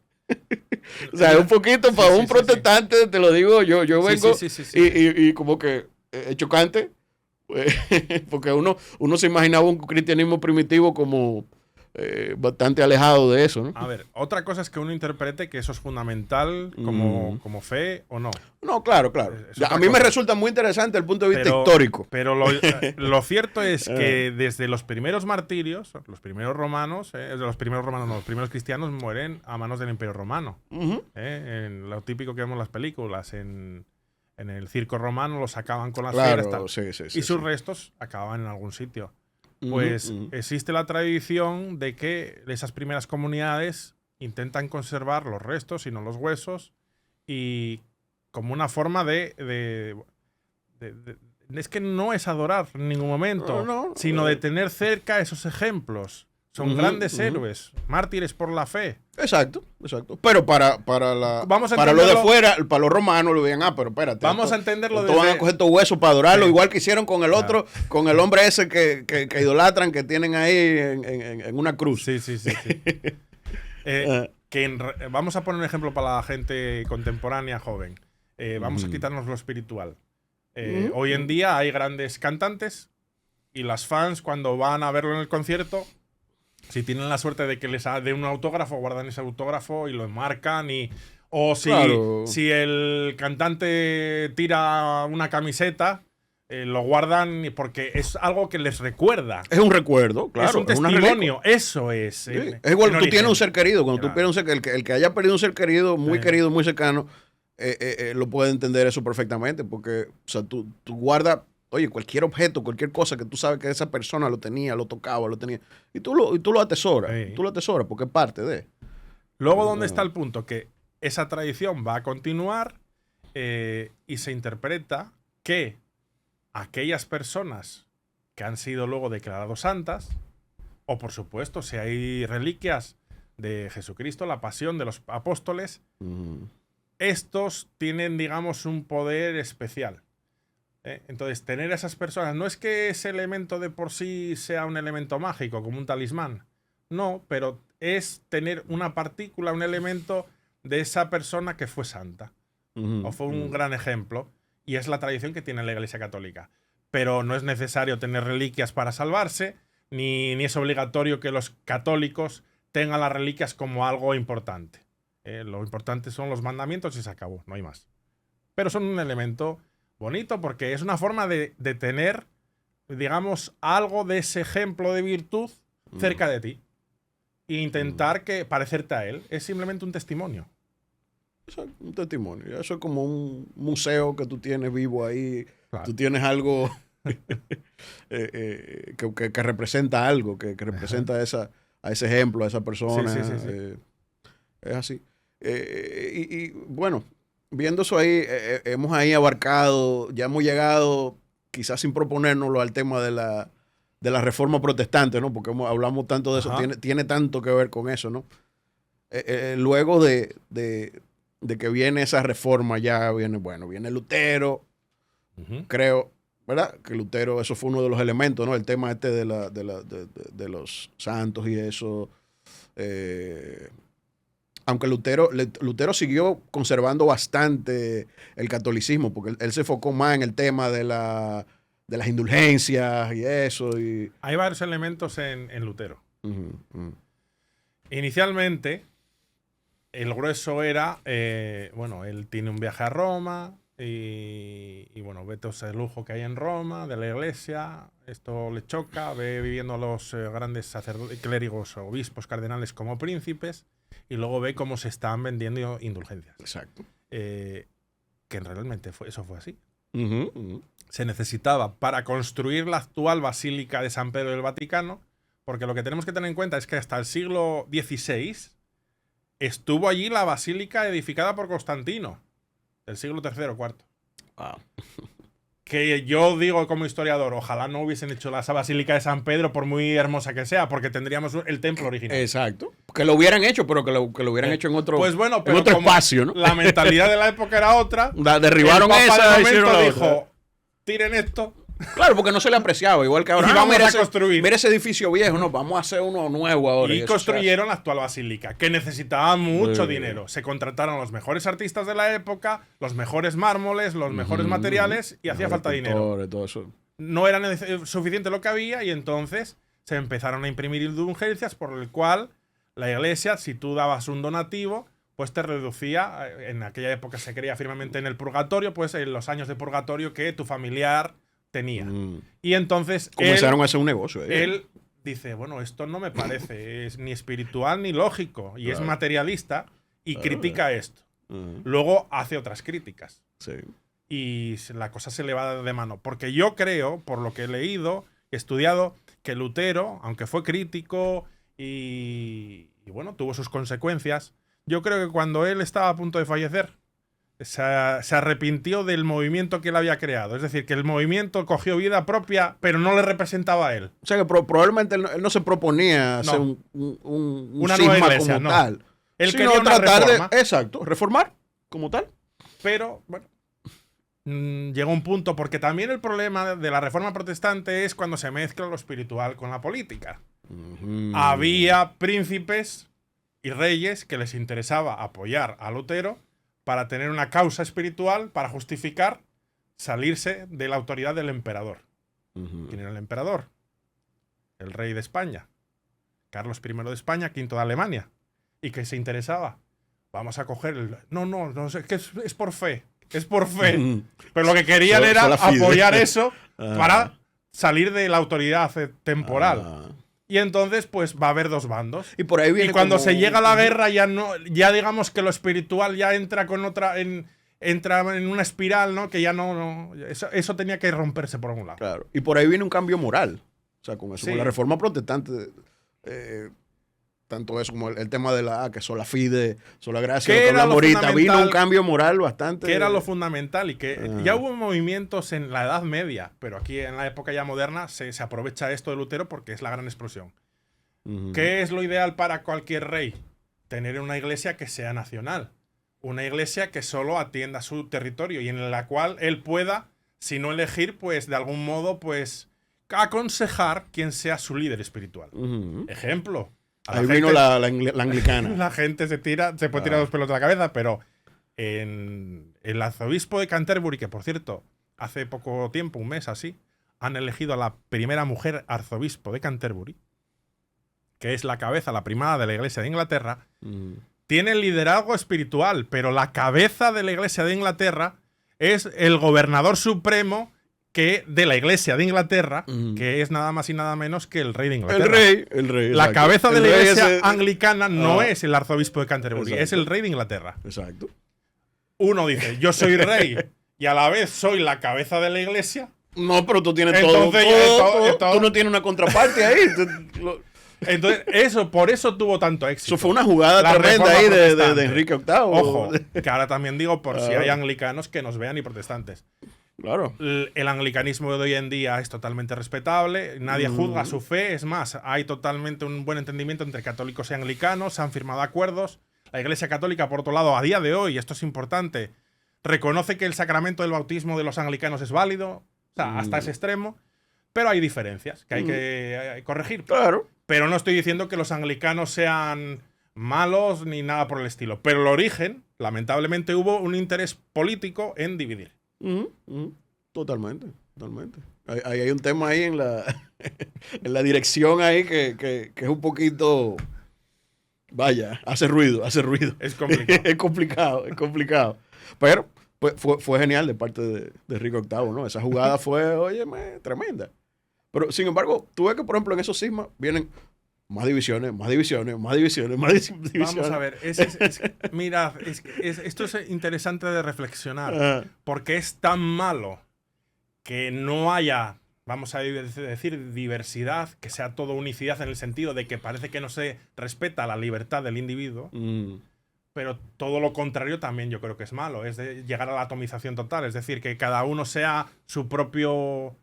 O sea, un poquito para un protestante, te lo digo, yo vengo Sí. y como que es chocante, porque uno se imaginaba un cristianismo primitivo como bastante alejado de eso, ¿no? A ver, otra cosa es que uno interprete que eso es fundamental como fe o no. No, claro. Es A otra mí me cosa. resulta muy interesante desde el punto de vista histórico. Pero lo cierto es que desde los primeros martirios, los primeros romanos, los primeros cristianos mueren a manos del Imperio Romano. Ujú. En lo típico que vemos en las películas, en el circo romano los sacaban con las Claro, fieras tal, sí, y sus sí. restos acababan en algún sitio. Ujú, Pues ujú. existe la tradición de que esas primeras comunidades intentan conservar los restos y no los huesos, y como una forma es que no es adorar en ningún momento, No, sino de tener cerca esos ejemplos. Son Ujú, grandes ujú. héroes, mártires por la fe. Exacto. Pero para Vamos a lo de entenderlo- fuera, para los romanos, lo veían, pero espérate. Vamos a entenderlo estos van a desde- coger estos huesos para adorarlo, Sí. igual que hicieron con el Claro. otro, con el hombre ese que idolatran, que tienen ahí en una cruz. Sí. Vamos a poner un ejemplo para la gente contemporánea joven. Vamos a quitarnos lo espiritual. Hoy en día hay grandes cantantes y las fans, cuando van a verlo en el concierto, si tienen la suerte de que les dé un autógrafo, guardan ese autógrafo y lo enmarcan. O Claro. si el cantante tira una camiseta, lo guardan porque es algo que les recuerda. Es un recuerdo, claro. es un una testimonio. Eso es. Sí. Es igual que tú tienes un ser querido. Cuando Claro. tú pierdes un ser el que haya perdido un ser querido, muy Sí. querido, muy cercano, lo puede entender eso perfectamente. Porque, o sea, tú guardas, oye, cualquier objeto, cualquier cosa que tú sabes que esa persona lo tenía, lo tocaba, lo tenía. Y tú lo atesoras. Sí. Tú lo atesoras porque es parte de. Luego, ¿dónde está el punto? Que esa tradición va a continuar y se interpreta que aquellas personas que han sido luego declarados santas, o por supuesto, si hay reliquias de Jesucristo, la pasión de los apóstoles, estos tienen, digamos, un poder especial. Entonces, tener a esas personas, no es que ese elemento de por sí sea un elemento mágico, como un talismán, no, pero es tener una partícula, un elemento de esa persona que fue santa, o fue un gran ejemplo, y es la tradición que tiene la Iglesia Católica. Pero no es necesario tener reliquias para salvarse, ni es obligatorio que los católicos tengan las reliquias como algo importante. Lo importante son los mandamientos y se acabó, no hay más. Pero son un elemento bonito porque es una forma de tener, digamos, algo de ese ejemplo de virtud cerca de ti. E intentar parecerte a él. Es simplemente un testimonio. Eso es un testimonio. Eso es como un museo que tú tienes vivo ahí. Claro. Tú tienes algo que representa algo, que representa a ese ejemplo, a esa persona. Sí. Es así. Y bueno, viendo eso ahí, hemos ahí abarcado, ya hemos llegado, quizás sin proponérnoslo, al tema de la reforma protestante, ¿no? Porque hablamos tanto de eso, tiene tanto que ver con eso, ¿no? Luego de que viene esa reforma, ya viene Lutero, creo, ¿verdad? Que Lutero, eso fue uno de los elementos, ¿no? El tema de los santos y eso. Aunque Lutero siguió conservando bastante el catolicismo, porque él se enfocó más en el tema de las indulgencias y eso. Hay varios elementos en Lutero. Inicialmente, el grueso era, él tiene un viaje a Roma y bueno, ve todo ese lujo que hay en Roma, de la iglesia, esto le choca, ve viviendo a los grandes sacerdotes, clérigos, obispos, cardenales como príncipes, y luego ve cómo se están vendiendo indulgencias. Exacto. Que realmente eso fue así. Se necesitaba para construir la actual Basílica de San Pedro del Vaticano, porque lo que tenemos que tener en cuenta es que hasta el siglo XVI estuvo allí la basílica edificada por Constantino, del siglo III o IV. Wow. Que yo digo como historiador, ojalá no hubiesen hecho esa basílica de San Pedro, por muy hermosa que sea, porque tendríamos el templo original. Exacto. Que lo hubieran hecho, pero que lo hubieran hecho en otro, pues bueno, en otro espacio, ¿no? La mentalidad de la época era otra. Derribaron esa y hicieron la dijo, otra. tiren esto. Claro, porque no se le apreciaba, igual que ahora. Y vamos a construir. Mira ese edificio viejo, no, vamos a hacer uno nuevo ahora. Y construyeron la actual basílica, que necesitaba mucho dinero. Se contrataron a los mejores artistas de la época, los mejores mármoles, los mejores materiales, y hacía falta dinero. Todo eso. No era suficiente lo que había, y entonces se empezaron a imprimir indulgencias, por el cual la iglesia, si tú dabas un donativo, pues te reducía. En aquella época se creía firmemente en el purgatorio, pues en los años de purgatorio que tu familiar tenía. Y entonces comenzaron a hacer un negocio. Él dice, bueno, esto no me parece, es ni espiritual ni lógico, y es materialista, y critica esto. Luego hace otras críticas. Sí. Y la cosa se le va de mano. Porque yo creo, por lo que he leído, he estudiado, que Lutero, aunque fue crítico y bueno, tuvo sus consecuencias, yo creo que cuando él estaba a punto de fallecer, se arrepintió del movimiento que él había creado. Es decir, que el movimiento cogió vida propia, pero no le representaba a él. O sea que probablemente él no se proponía hacer una cisma nueva iglesia, como tal. Él quería una reforma. Reformar como tal. Pero, bueno, llegó un punto, porque también el problema de la reforma protestante es cuando se mezcla lo espiritual con la política. Había príncipes y reyes que les interesaba apoyar a Lutero para tener una causa espiritual, para justificar salirse de la autoridad del emperador. ¿Quién era el emperador? El rey de España. Carlos I de España, V de Alemania. ¿Y qué se interesaba? Vamos a coger el... No, es que es por fe. Es por fe. Pero lo que querían era apoyar eso para salir de la autoridad temporal. Y entonces, pues, va a haber dos bandos. Y por ahí viene. Y cuando se llega a la guerra, ya digamos que lo espiritual ya entra con otra. Entra en una espiral, ¿no? Que ya no. Eso tenía que romperse por un lado. Claro. Y por ahí viene un cambio moral. O sea, con eso. Sí. Con la reforma protestante. tanto eso como el tema de que sola fide, sola gracia, ¿Qué lo que era hablamos lo ahorita, vino un fundamental? cambio moral bastante. Que era lo fundamental y que ya hubo movimientos en la Edad Media, pero aquí en la época ya moderna se aprovecha esto de Lutero porque es la gran explosión. ¿Qué es lo ideal para cualquier rey? Tener una iglesia que sea nacional. Una iglesia que solo atienda a su territorio y en la cual él pueda, si no elegir, pues de algún modo, pues aconsejar quién sea su líder espiritual. Ejemplo. Ahí vino la anglicana. La gente se puede tirar los pelos de la cabeza, pero en el arzobispo de Canterbury, que por cierto, hace poco tiempo, un mes así, han elegido a la primera mujer arzobispo de Canterbury, que es la cabeza, la primada de la iglesia de Inglaterra, tiene liderazgo espiritual, pero la cabeza de la iglesia de Inglaterra es el gobernador supremo de la iglesia de Inglaterra, que es nada más y nada menos que el rey de Inglaterra. El rey. La exacto. cabeza de El la rey iglesia anglicana no es el arzobispo de Canterbury, Exacto. es el rey de Inglaterra. Exacto. Uno dice, yo soy rey y a la vez soy la cabeza de la iglesia. No, pero tú tienes Entonces, todo. Tú no tienes una contraparte ahí. Entonces, por eso tuvo tanto éxito. Eso fue una jugada La tremenda reforma ahí de protestante. Enrique VIII. Ojo, que ahora también digo por si hay anglicanos que nos vean y protestantes. Claro. El anglicanismo de hoy en día es totalmente respetable, nadie juzga su fe, es más, hay totalmente un buen entendimiento entre católicos y anglicanos, se han firmado acuerdos. La Iglesia Católica, por otro lado, a día de hoy, esto es importante, reconoce que el sacramento del bautismo de los anglicanos es válido, o sea, hasta ese extremo, pero hay diferencias que hay que corregir. Claro. Pero no estoy diciendo que los anglicanos sean malos ni nada por el estilo, pero el origen, lamentablemente, hubo un interés político en dividir. Totalmente. Hay un tema ahí en la, en la dirección ahí que es un poquito. Vaya, hace ruido. Es complicado. es complicado. Pero pues, fue genial de parte de Enrique VIII, ¿no? Esa jugada fue, óyeme, tremenda. Pero, sin embargo, tú ves que, por ejemplo, en esos cismas vienen más divisiones. Vamos a ver, mirad, esto es interesante de reflexionar, porque es tan malo que no haya, vamos a decir, diversidad, que sea todo unicidad en el sentido de que parece que no se respeta la libertad del individuo, pero todo lo contrario también yo creo que es malo, es de llegar a la atomización total, es decir, que cada uno sea su propio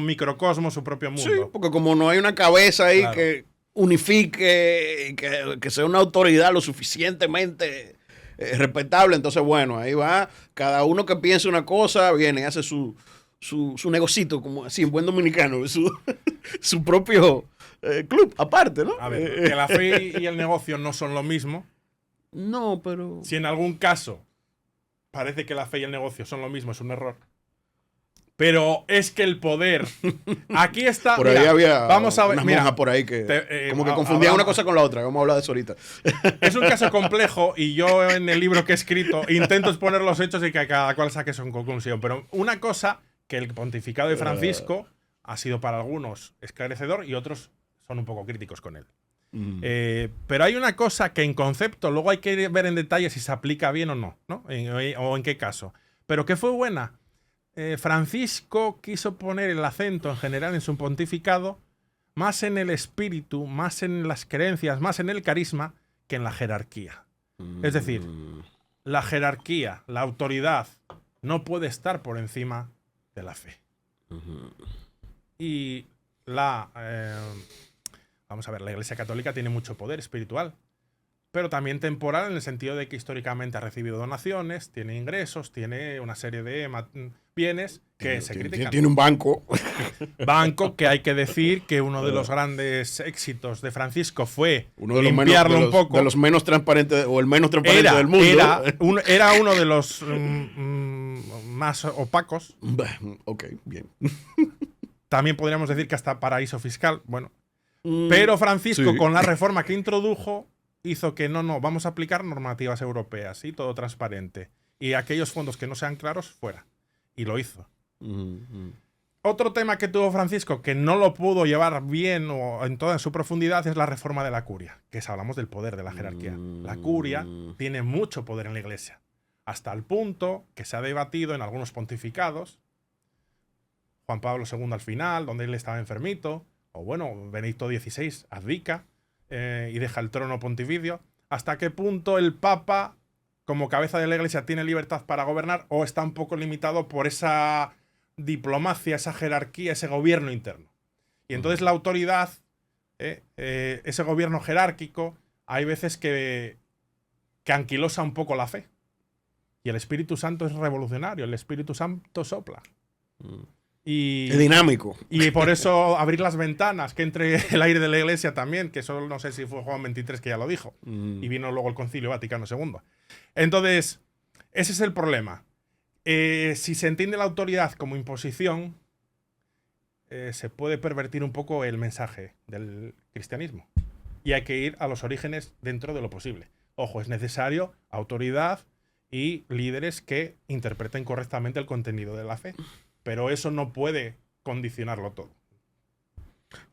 microcosmos, su propio mundo. Sí, porque como no hay una cabeza ahí Claro. que unifique, que sea una autoridad lo suficientemente respetable, entonces bueno, ahí va, cada uno que piense una cosa, viene y hace su negocito, como así en buen dominicano, su propio club, aparte, ¿no? A ver, que la fe y el negocio no son lo mismo. No, pero... Si en algún caso parece que la fe y el negocio son lo mismo, es un error. Pero es que el poder. Aquí está. Por ahí mira, había vamos a ver, unas mira, monjas por ahí que como que confundían hablamos. una cosa con la otra. Vamos a hablar de eso ahorita. Es un caso complejo y yo en el libro que he escrito intento exponer los hechos y que cada cual saque su conclusión. Pero una cosa que el pontificado de Francisco ha sido para algunos esclarecedor y otros son un poco críticos con él. Pero hay una cosa que en concepto luego hay que ver en detalle si se aplica bien o no, ¿no? O en qué caso. Pero que fue buena. Francisco quiso poner el acento en general en su pontificado más en el espíritu, más en las creencias, más en el carisma que en la jerarquía. Es decir, la jerarquía, la autoridad, no puede estar por encima de la fe. Y vamos a ver, la Iglesia Católica tiene mucho poder espiritual, pero también temporal en el sentido de que históricamente ha recibido donaciones, tiene ingresos, tiene una serie de bienes que se critican. Tiene un banco. Banco que hay que decir que uno de los grandes éxitos de Francisco fue Uno de los limpiarlo menos, un poco. de los menos transparentes, o el menos transparente del mundo. Era uno de los más opacos. Ok, bien. También podríamos decir que hasta paraíso fiscal. Bueno. Pero Francisco, sí, con la reforma que introdujo, hizo que no, vamos a aplicar normativas europeas y todo transparente. Y aquellos fondos que no sean claros, fuera. Y lo hizo. Otro tema que tuvo Francisco que no lo pudo llevar bien o en toda su profundidad es la reforma de la curia, que es, hablamos del poder de la jerarquía. La curia tiene mucho poder en la Iglesia, hasta el punto que se ha debatido en algunos pontificados, Juan Pablo II al final, donde él estaba enfermito, o bueno, Benedicto XVI abdica, y deja el trono pontificio. ¿Hasta qué punto el Papa, como cabeza de la Iglesia, tiene libertad para gobernar o está un poco limitado por esa diplomacia, esa jerarquía, ese gobierno interno? Y entonces la autoridad, ese gobierno jerárquico, hay veces que anquilosa un poco la fe. Y el Espíritu Santo es revolucionario, el Espíritu Santo sopla. Es dinámico. Y por eso abrir las ventanas, que entre el aire de la Iglesia también, que solo no sé si fue Juan XXIII que ya lo dijo. Y vino luego el Concilio Vaticano II. Entonces, ese es el problema. Si se entiende la autoridad como imposición, se puede pervertir un poco el mensaje del cristianismo. Y hay que ir a los orígenes dentro de lo posible. Ojo, es necesario autoridad y líderes que interpreten correctamente el contenido de la fe. Pero eso no puede condicionarlo todo.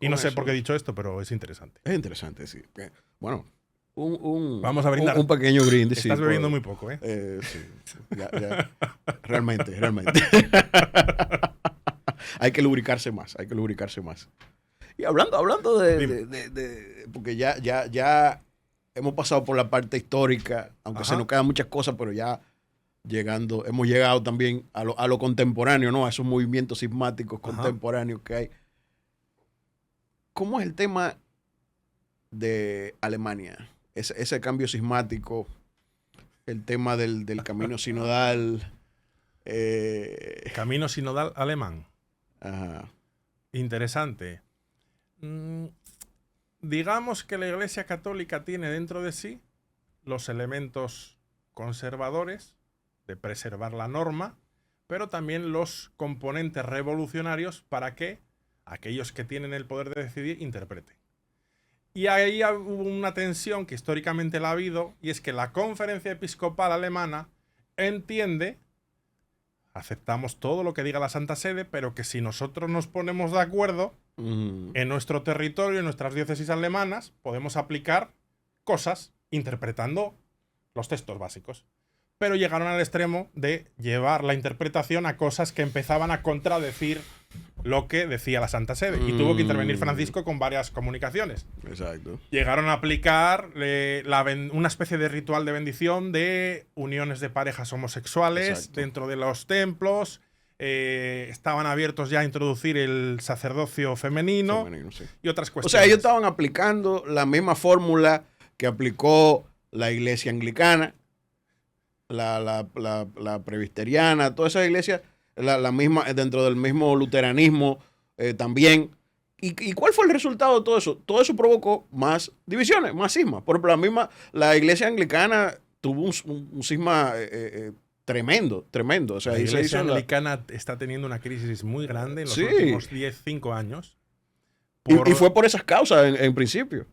Y no sé por qué he dicho esto, pero es interesante. Es interesante, sí. Bueno, vamos a brindar. Un pequeño brindis. Estás bebiendo muy poco, ¿eh? Sí. Ya. Realmente. Hay que lubricarse más. Y hablando de porque ya hemos pasado por la parte histórica, aunque se nos quedan muchas cosas, pero ya hemos llegado también a lo contemporáneo, ¿no? A esos movimientos sismáticos contemporáneos que hay. ¿Cómo es el tema de Alemania? Ese cambio sismático, el tema del camino sinodal. Camino sinodal alemán. Ajá. Interesante. Digamos que la Iglesia Católica tiene dentro de sí los elementos conservadores de preservar la norma, pero también los componentes revolucionarios para que aquellos que tienen el poder de decidir interpreten. Y ahí hubo una tensión que históricamente la ha habido, y es que la Conferencia Episcopal Alemana entiende, aceptamos todo lo que diga la Santa Sede, pero que si nosotros nos ponemos de acuerdo en nuestro territorio, en nuestras diócesis alemanas, podemos aplicar cosas interpretando los textos básicos. Pero llegaron al extremo de llevar la interpretación a cosas que empezaban a contradecir lo que decía la Santa Sede. Y tuvo que intervenir Francisco con varias comunicaciones. Exacto. Llegaron a aplicar una especie de ritual de bendición de uniones de parejas homosexuales dentro de los templos. Estaban abiertos ya a introducir el sacerdocio femenino sí. Y otras cuestiones. O sea, ellos estaban aplicando la misma fórmula que aplicó la Iglesia Anglicana, la presbiteriana, todas esas iglesias, la misma, dentro del mismo luteranismo también. ¿Y cuál fue el resultado de todo eso? Todo eso provocó más divisiones, más cismas. Por ejemplo, la iglesia anglicana tuvo un cisma tremendo. O sea, la iglesia anglicana está teniendo una crisis muy grande en los últimos 5 años. Y fue por esas causas en principio.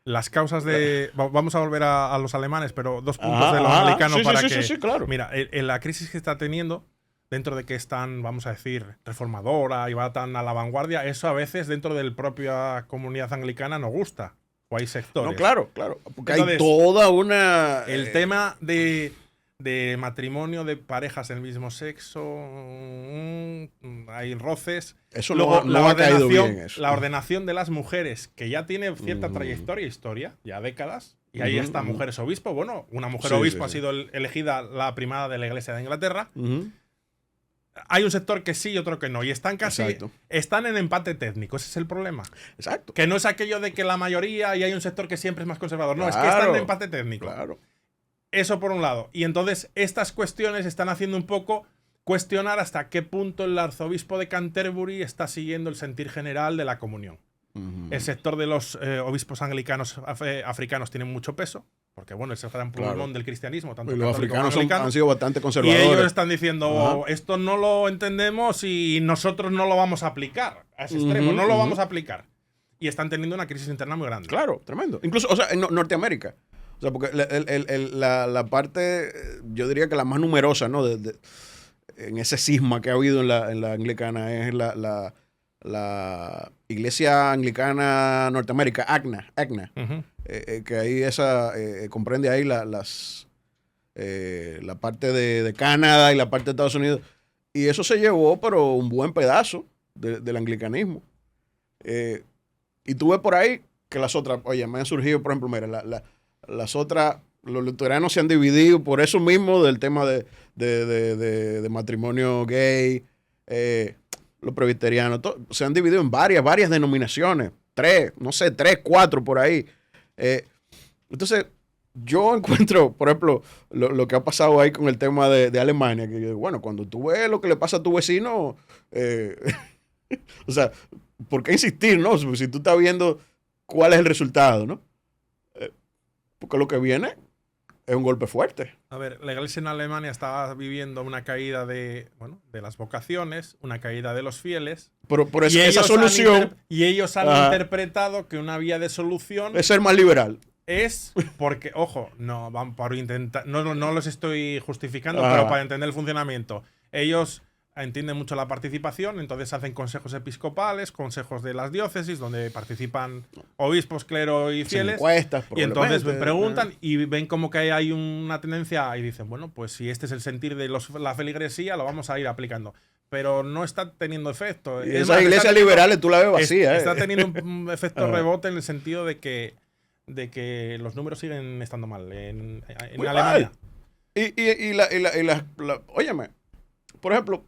Las causas de... Vamos a volver a los alemanes, pero 2 puntos de los anglicanos para que... Sí, claro. Mira, la crisis que está teniendo, dentro de que es tan, vamos a decir, reformadora y va tan a la vanguardia, eso a veces dentro de la propia comunidad anglicana no gusta. O hay sectores. No, claro. Porque entonces, hay toda una... El tema de matrimonio de parejas del mismo sexo, hay roces. Eso luego no ha caído bien. Eso. La ordenación de las mujeres, que ya tiene cierta trayectoria, ya décadas, y ahí está mujeres obispo. Bueno, una mujer obispo ha sido elegida la primada de la Iglesia de Inglaterra. Hay un sector que sí y otro que no. Y están están en empate técnico. Ese es el problema. Exacto. Que no es aquello de que la mayoría y hay un sector que siempre es más conservador. No, es que están en empate técnico. Claro. Eso por un lado. Y entonces estas cuestiones están haciendo un poco cuestionar hasta qué punto el arzobispo de Canterbury está siguiendo el sentir general de la comunión. El sector de los obispos anglicanos africanos tiene mucho peso, porque bueno, es el gran pulmón del cristianismo. Tanto y los africanos han sido bastante conservadores. Y ellos están diciendo, esto no lo entendemos y nosotros no lo vamos a aplicar a ese extremo, no lo vamos a aplicar. Y están teniendo una crisis interna muy grande. Claro, tremendo. Incluso, o sea, en Norteamérica. O sea, porque la parte, yo diría que la más numerosa, ¿no? En ese cisma que ha habido en la anglicana es la Iglesia Anglicana Norteamérica, ACNA, que ahí comprende ahí la parte de Canadá y la parte de Estados Unidos. Y eso se llevó, pero un buen pedazo del anglicanismo. Y tú ves por ahí que las otras. Oye, me han surgido, por ejemplo, mira, las otras, los luteranos se han dividido por eso mismo del tema de matrimonio gay, los presbiterianos, se han dividido en varias denominaciones, 3, no sé, 3, 4 por ahí. Entonces, yo encuentro, por ejemplo, lo que ha pasado ahí con el tema de Alemania, que bueno, cuando tú ves lo que le pasa a tu vecino, o sea, ¿por qué insistir, no? Si tú estás viendo cuál es el resultado, ¿no? Porque lo que viene es un golpe fuerte. A ver, la iglesia en Alemania estaba viviendo una caída de las vocaciones, una caída de los fieles. Pero por esa solución. Y ellos han interpretado que una vía de solución es ser más liberal. Es porque, ojo, no van por intentar. No los estoy justificando, pero para entender el funcionamiento. Ellos entienden mucho la participación, entonces hacen consejos episcopales, consejos de las diócesis, donde participan obispos, clero y fieles. Encuestas, y entonces preguntan y ven como que hay una tendencia y dicen, bueno, pues si este es el sentir de la feligresía, lo vamos a ir aplicando. Pero no está teniendo efecto. Y esas iglesias liberales tú la ves vacía. Está teniendo un efecto rebote en el sentido de que los números siguen estando mal en Alemania. Óyeme, por ejemplo,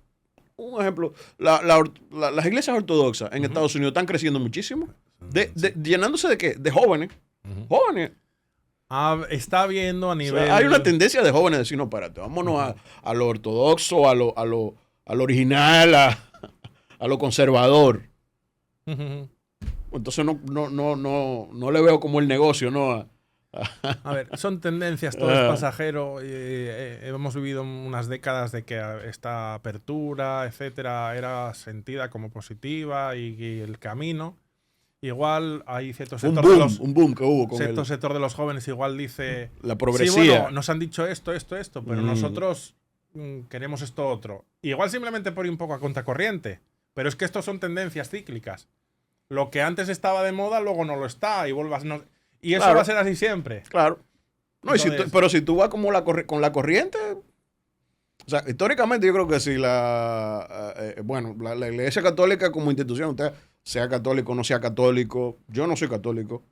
las iglesias ortodoxas en Estados Unidos están creciendo muchísimo. ¿Llenándose de qué? De jóvenes. Jóvenes. Está habiendo a nivel. O sea, hay una tendencia de jóvenes a decir, no, espérate, vámonos a lo ortodoxo, a lo original, a lo conservador. Entonces no le veo como el negocio, ¿no? A ver, son tendencias, todo es pasajero. Hemos vivido unas décadas de que esta apertura, etcétera, era sentida como positiva y el camino. Igual hay cierto sector un boom que hubo con cierto sector de los jóvenes igual dice la progresía. Sí, bueno, nos han dicho esto, pero nosotros queremos esto otro. Igual simplemente por ir un poco a contracorriente, pero es que estos son tendencias cíclicas. Lo que antes estaba de moda, luego no lo está y vuelvas. Y eso va a ser así siempre. Claro. No, entonces, pero si tú vas como con la corriente. O sea, históricamente yo creo que si la Iglesia Católica como institución, usted sea católico o no sea católico, yo no soy católico.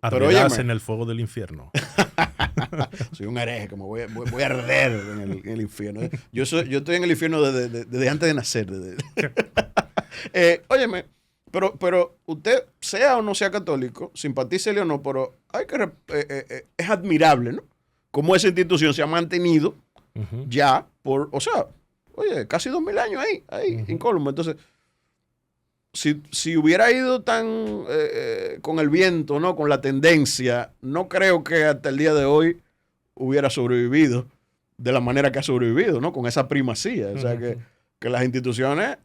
Arderás en el fuego del infierno. Soy un hereje, como voy a arder en el infierno. Yo estoy en el infierno desde antes de nacer. Óyeme, pero usted sea o no sea católico, simpatícele o no, pero es admirable, ¿no? Cómo esa institución se ha mantenido ya por, o sea, oye, casi 2000 años ahí incólume. Entonces, si hubiera ido tan con el viento, ¿no? Con la tendencia, no creo que hasta el día de hoy hubiera sobrevivido de la manera que ha sobrevivido, ¿no? Con esa primacía. O sea, que las instituciones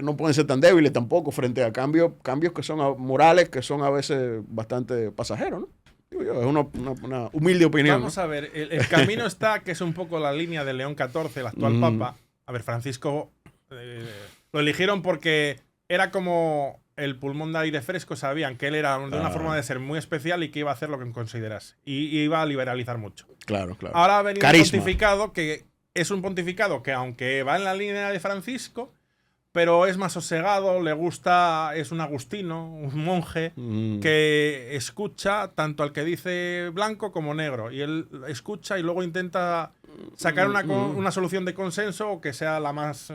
no pueden ser tan débiles tampoco frente a cambios que son morales, que son a veces bastante pasajeros, ¿no? Es una humilde opinión. Vamos a ver, el camino está, que es un poco la línea de León XIV, el actual Papa. A ver, Francisco lo eligieron porque era como el pulmón de aire fresco, sabían que él era de una forma de ser muy especial y que iba a hacer lo que considerase. Y iba a liberalizar mucho. Claro. Ahora ha venido un pontificado que es un pontificado que, aunque va en la línea de Francisco, pero es más sosegado, le gusta, es un agustino, un monje, que escucha tanto al que dice blanco como negro. Y él escucha y luego intenta sacar una solución de consenso que sea la más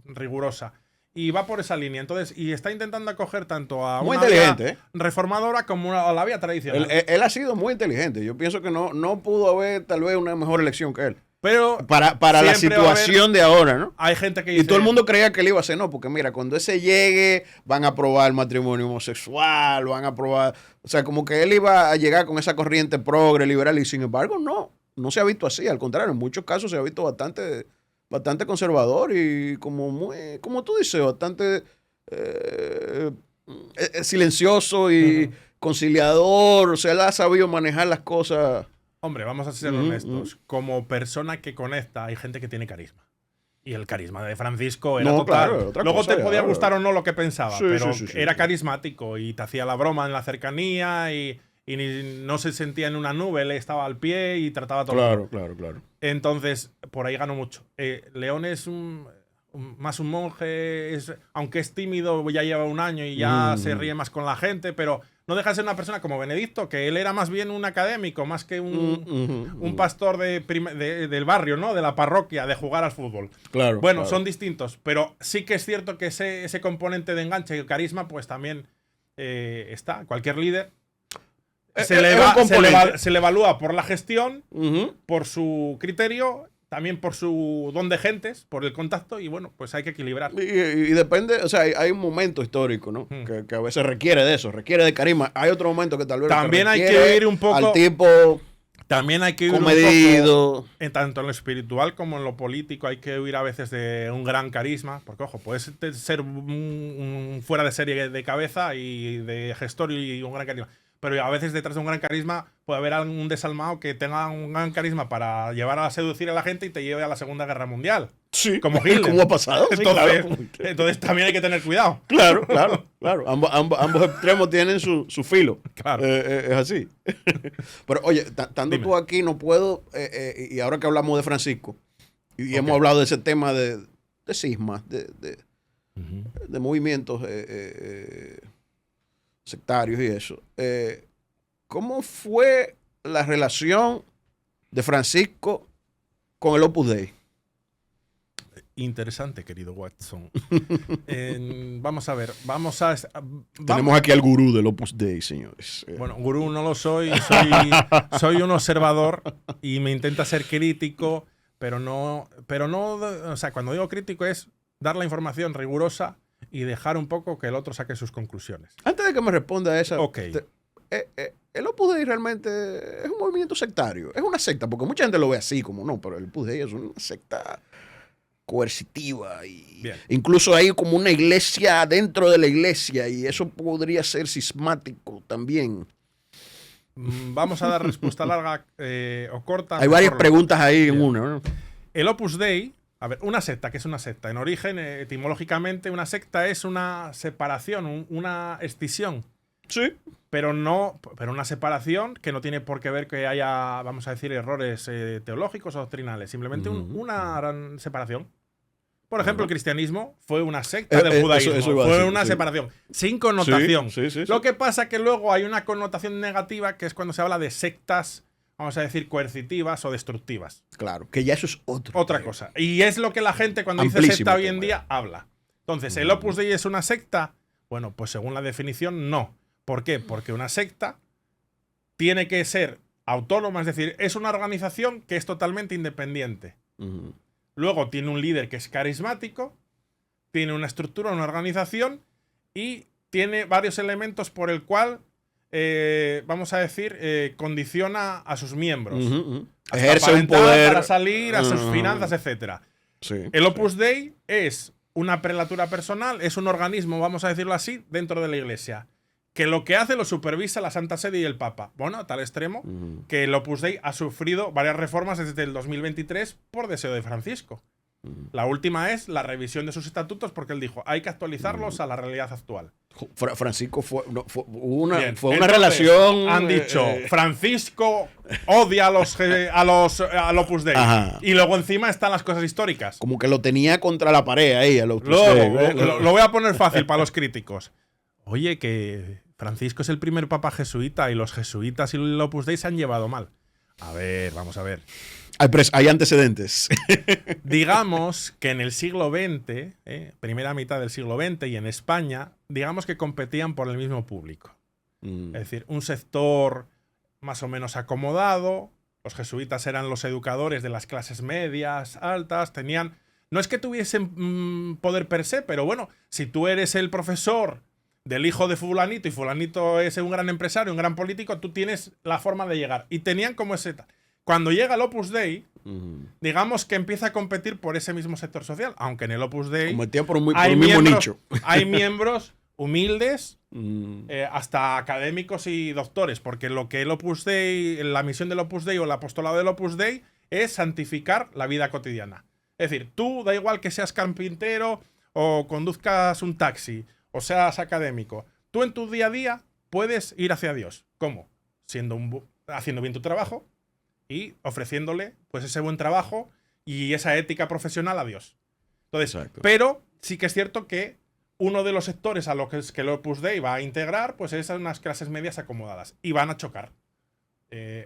rigurosa. Y va por esa línea. Entonces, y está intentando acoger tanto a muy una inteligente, vía reformadora como a la vía tradicional. Él ha sido muy inteligente. Yo pienso que no pudo haber tal vez una mejor elección que él. Pero para la situación de ahora, ¿no? Hay gente que dice, y todo el mundo creía que él iba a hacer, no, porque mira, cuando ese llegue, van a aprobar el matrimonio homosexual, van a aprobar, o sea, como que él iba a llegar con esa corriente progre, liberal, y sin embargo, no se ha visto así, al contrario, en muchos casos se ha visto bastante conservador y como tú dices, bastante silencioso y conciliador, o sea, él ha sabido manejar las cosas. Hombre, vamos a ser honestos. Como persona que conecta, hay gente que tiene carisma. Y el carisma de Francisco era total. Claro, luego cosa, te podía gustar o no lo que pensaba, sí, pero sí, era carismático y te hacía la broma en la cercanía y no se sentía en una nube, él estaba al pie y trataba todo. Claro. Entonces, por ahí ganó mucho. León es un más un monje, aunque es tímido, ya lleva un año y ya se ríe más con la gente, pero no deja de ser una persona como Benedicto, que él era más bien un académico, más que un pastor del barrio, ¿no? De la parroquia, de jugar al fútbol. Claro. Bueno, son distintos, pero sí que es cierto que ese componente de enganche y el carisma, pues también está. Cualquier líder se le evalúa por la gestión, por su criterio, también por su don de gentes, por el contacto, y bueno, pues hay que equilibrar. Y depende, o sea, hay un momento histórico, ¿no? Que a veces requiere de eso, requiere de carisma. Hay otro momento que tal vez también hay que ir un poco al tipo también hay que ir comedido. Un poco, tanto en lo espiritual como en lo político, hay que huir a veces de un gran carisma, porque ojo, puedes ser un fuera de serie de cabeza y de gestor y un gran carisma. Pero a veces detrás de un gran carisma puede haber un desalmado que tenga un gran carisma para llevar a seducir a la gente y te lleve a la Segunda Guerra Mundial. Sí, como Hitler. ¿Cómo ha pasado? Entonces también hay que tener cuidado. Claro. Ambos extremos tienen su filo. Claro. Es así. Pero oye, estando tú aquí, no puedo, y ahora que hablamos de Francisco, y hemos hablado de ese tema de cismas, de movimientos sectarios y eso. ¿Cómo fue la relación de Francisco con el Opus Dei? Interesante, querido Watson. Vamos a ver, Tenemos aquí al gurú del Opus Dei, señores. Bueno, gurú no lo soy un observador y me intenta ser crítico, pero no, o sea, cuando digo crítico es dar la información rigurosa y dejar un poco que el otro saque sus conclusiones. Antes de que me responda a esa, Ok. El Opus Dei realmente es un movimiento sectario, es una secta, porque mucha gente lo ve así, como no, pero el Opus Dei es una secta coercitiva y incluso hay como una iglesia dentro de la iglesia y eso podría ser cismático también. Vamos a dar respuesta larga o corta. Hay varias preguntas ahí en una, ¿no? El Opus Dei, a ver, una secta, ¿qué es una secta? En origen, etimológicamente, una secta es una separación, una escisión. Sí. Pero una separación que no tiene por qué ver que haya, vamos a decir, errores teológicos o doctrinales. Simplemente una gran separación. Por ejemplo, el cristianismo fue una secta del judaísmo. Eso fue una separación, sin connotación. Sí. Lo que pasa que luego hay una connotación negativa, que es cuando se habla de sectas, vamos a decir, coercitivas o destructivas. Claro, que ya eso es otra cosa. Y es lo que la gente cuando dice secta hoy en día habla. Entonces, ¿el Opus Dei es una secta? Bueno, pues según la definición, no. ¿Por qué? Porque una secta tiene que ser autónoma, es decir, es una organización que es totalmente independiente. Luego tiene un líder que es carismático, tiene una estructura, una organización y tiene varios elementos por el cual, vamos a decir, condiciona a sus miembros. Ejerce un poder para salir, a sus finanzas, etc. El Opus Dei es una prelatura personal, es un organismo, vamos a decirlo así, dentro de la Iglesia, que lo que hace lo supervisa la Santa Sede y el Papa. Bueno, a tal extremo que el Opus Dei ha sufrido varias reformas desde el 2023 por deseo de Francisco. La última es la revisión de sus estatutos porque él dijo, hay que actualizarlos a la realidad actual. Francisco fue una relación... Han dicho, Francisco odia al Opus Dei. Ajá. Y luego encima están las cosas históricas. Como que lo tenía contra la pared ahí. Al Opus Dei. Lo voy a poner fácil para los críticos. Oye, que Francisco es el primer papa jesuita y los jesuitas y el Opus Dei se han llevado mal. A ver, vamos a ver. Hay antecedentes. Digamos que en el siglo XX, primera mitad del siglo XX y en España, digamos que competían por el mismo público. Es decir, un sector más o menos acomodado, los jesuitas eran los educadores de las clases medias, altas, tenían... No es que tuviesen poder per se, pero bueno, si tú eres el profesor del hijo de fulanito y fulanito es un gran empresario, un gran político, tú tienes la forma de llegar. Y tenían como ese... Cuando llega el Opus Dei, digamos que empieza a competir por ese mismo sector social, aunque en el Opus Dei por el mismo nicho. Hay miembros humildes, hasta académicos y doctores, porque lo que el Opus Dei, la misión del Opus Dei o el apostolado del Opus Dei es santificar la vida cotidiana. Es decir, tú da igual que seas carpintero o conduzcas un taxi o seas académico, tú en tu día a día puedes ir hacia Dios. ¿Cómo? Haciendo bien tu trabajo y ofreciéndole pues ese buen trabajo y esa ética profesional a Dios. Entonces, Exacto. pero sí que es cierto que uno de los sectores a los que el Opus Dei va a integrar, pues es unas clases medias acomodadas. Y van a chocar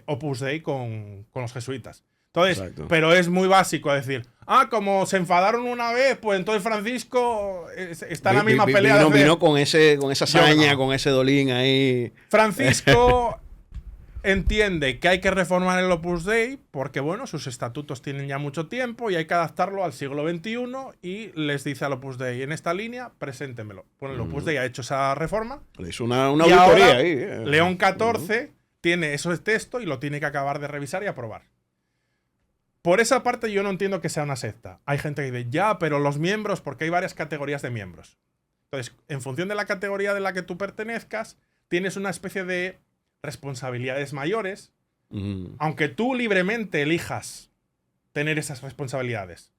Opus Dei con los jesuitas. Entonces, Exacto. pero es muy básico decir, como se enfadaron una vez, pues entonces Francisco está en la misma pelea. Vino con esa saña, no. con ese dolín ahí. Francisco entiende que hay que reformar el Opus Dei porque, bueno, sus estatutos tienen ya mucho tiempo y hay que adaptarlo al siglo XXI y les dice al Opus Dei, en esta línea, preséntemelo. Bueno, el Opus Dei ha hecho esa reforma. Le hizo una y auditoría ahora, ahí. León XIV tiene eso de texto y lo tiene que acabar de revisar y aprobar. Por esa parte yo no entiendo que sea una secta. Hay gente que dice, ya, pero los miembros, porque hay varias categorías de miembros. Entonces, en función de la categoría de la que tú pertenezcas, tienes una especie de responsabilidades mayores, aunque tú libremente elijas tener esas responsabilidades.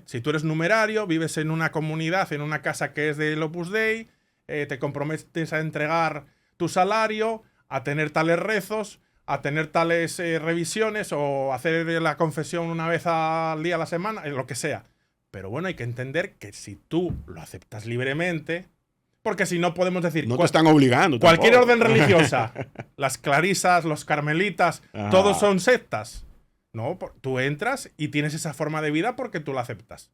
Si tú eres numerario, vives en una comunidad, en una casa que es del Opus Dei, te comprometes a entregar tu salario, a tener tales rezos, a tener tales revisiones o hacer la confesión una vez al día a la semana, lo que sea. Pero bueno, hay que entender que si tú lo aceptas libremente, porque si no podemos decir... No te están obligando. Cualquier tampoco. orden religiosa, las clarisas, los carmelitas, todos son sectas. No, tú entras y tienes esa forma de vida porque tú la aceptas.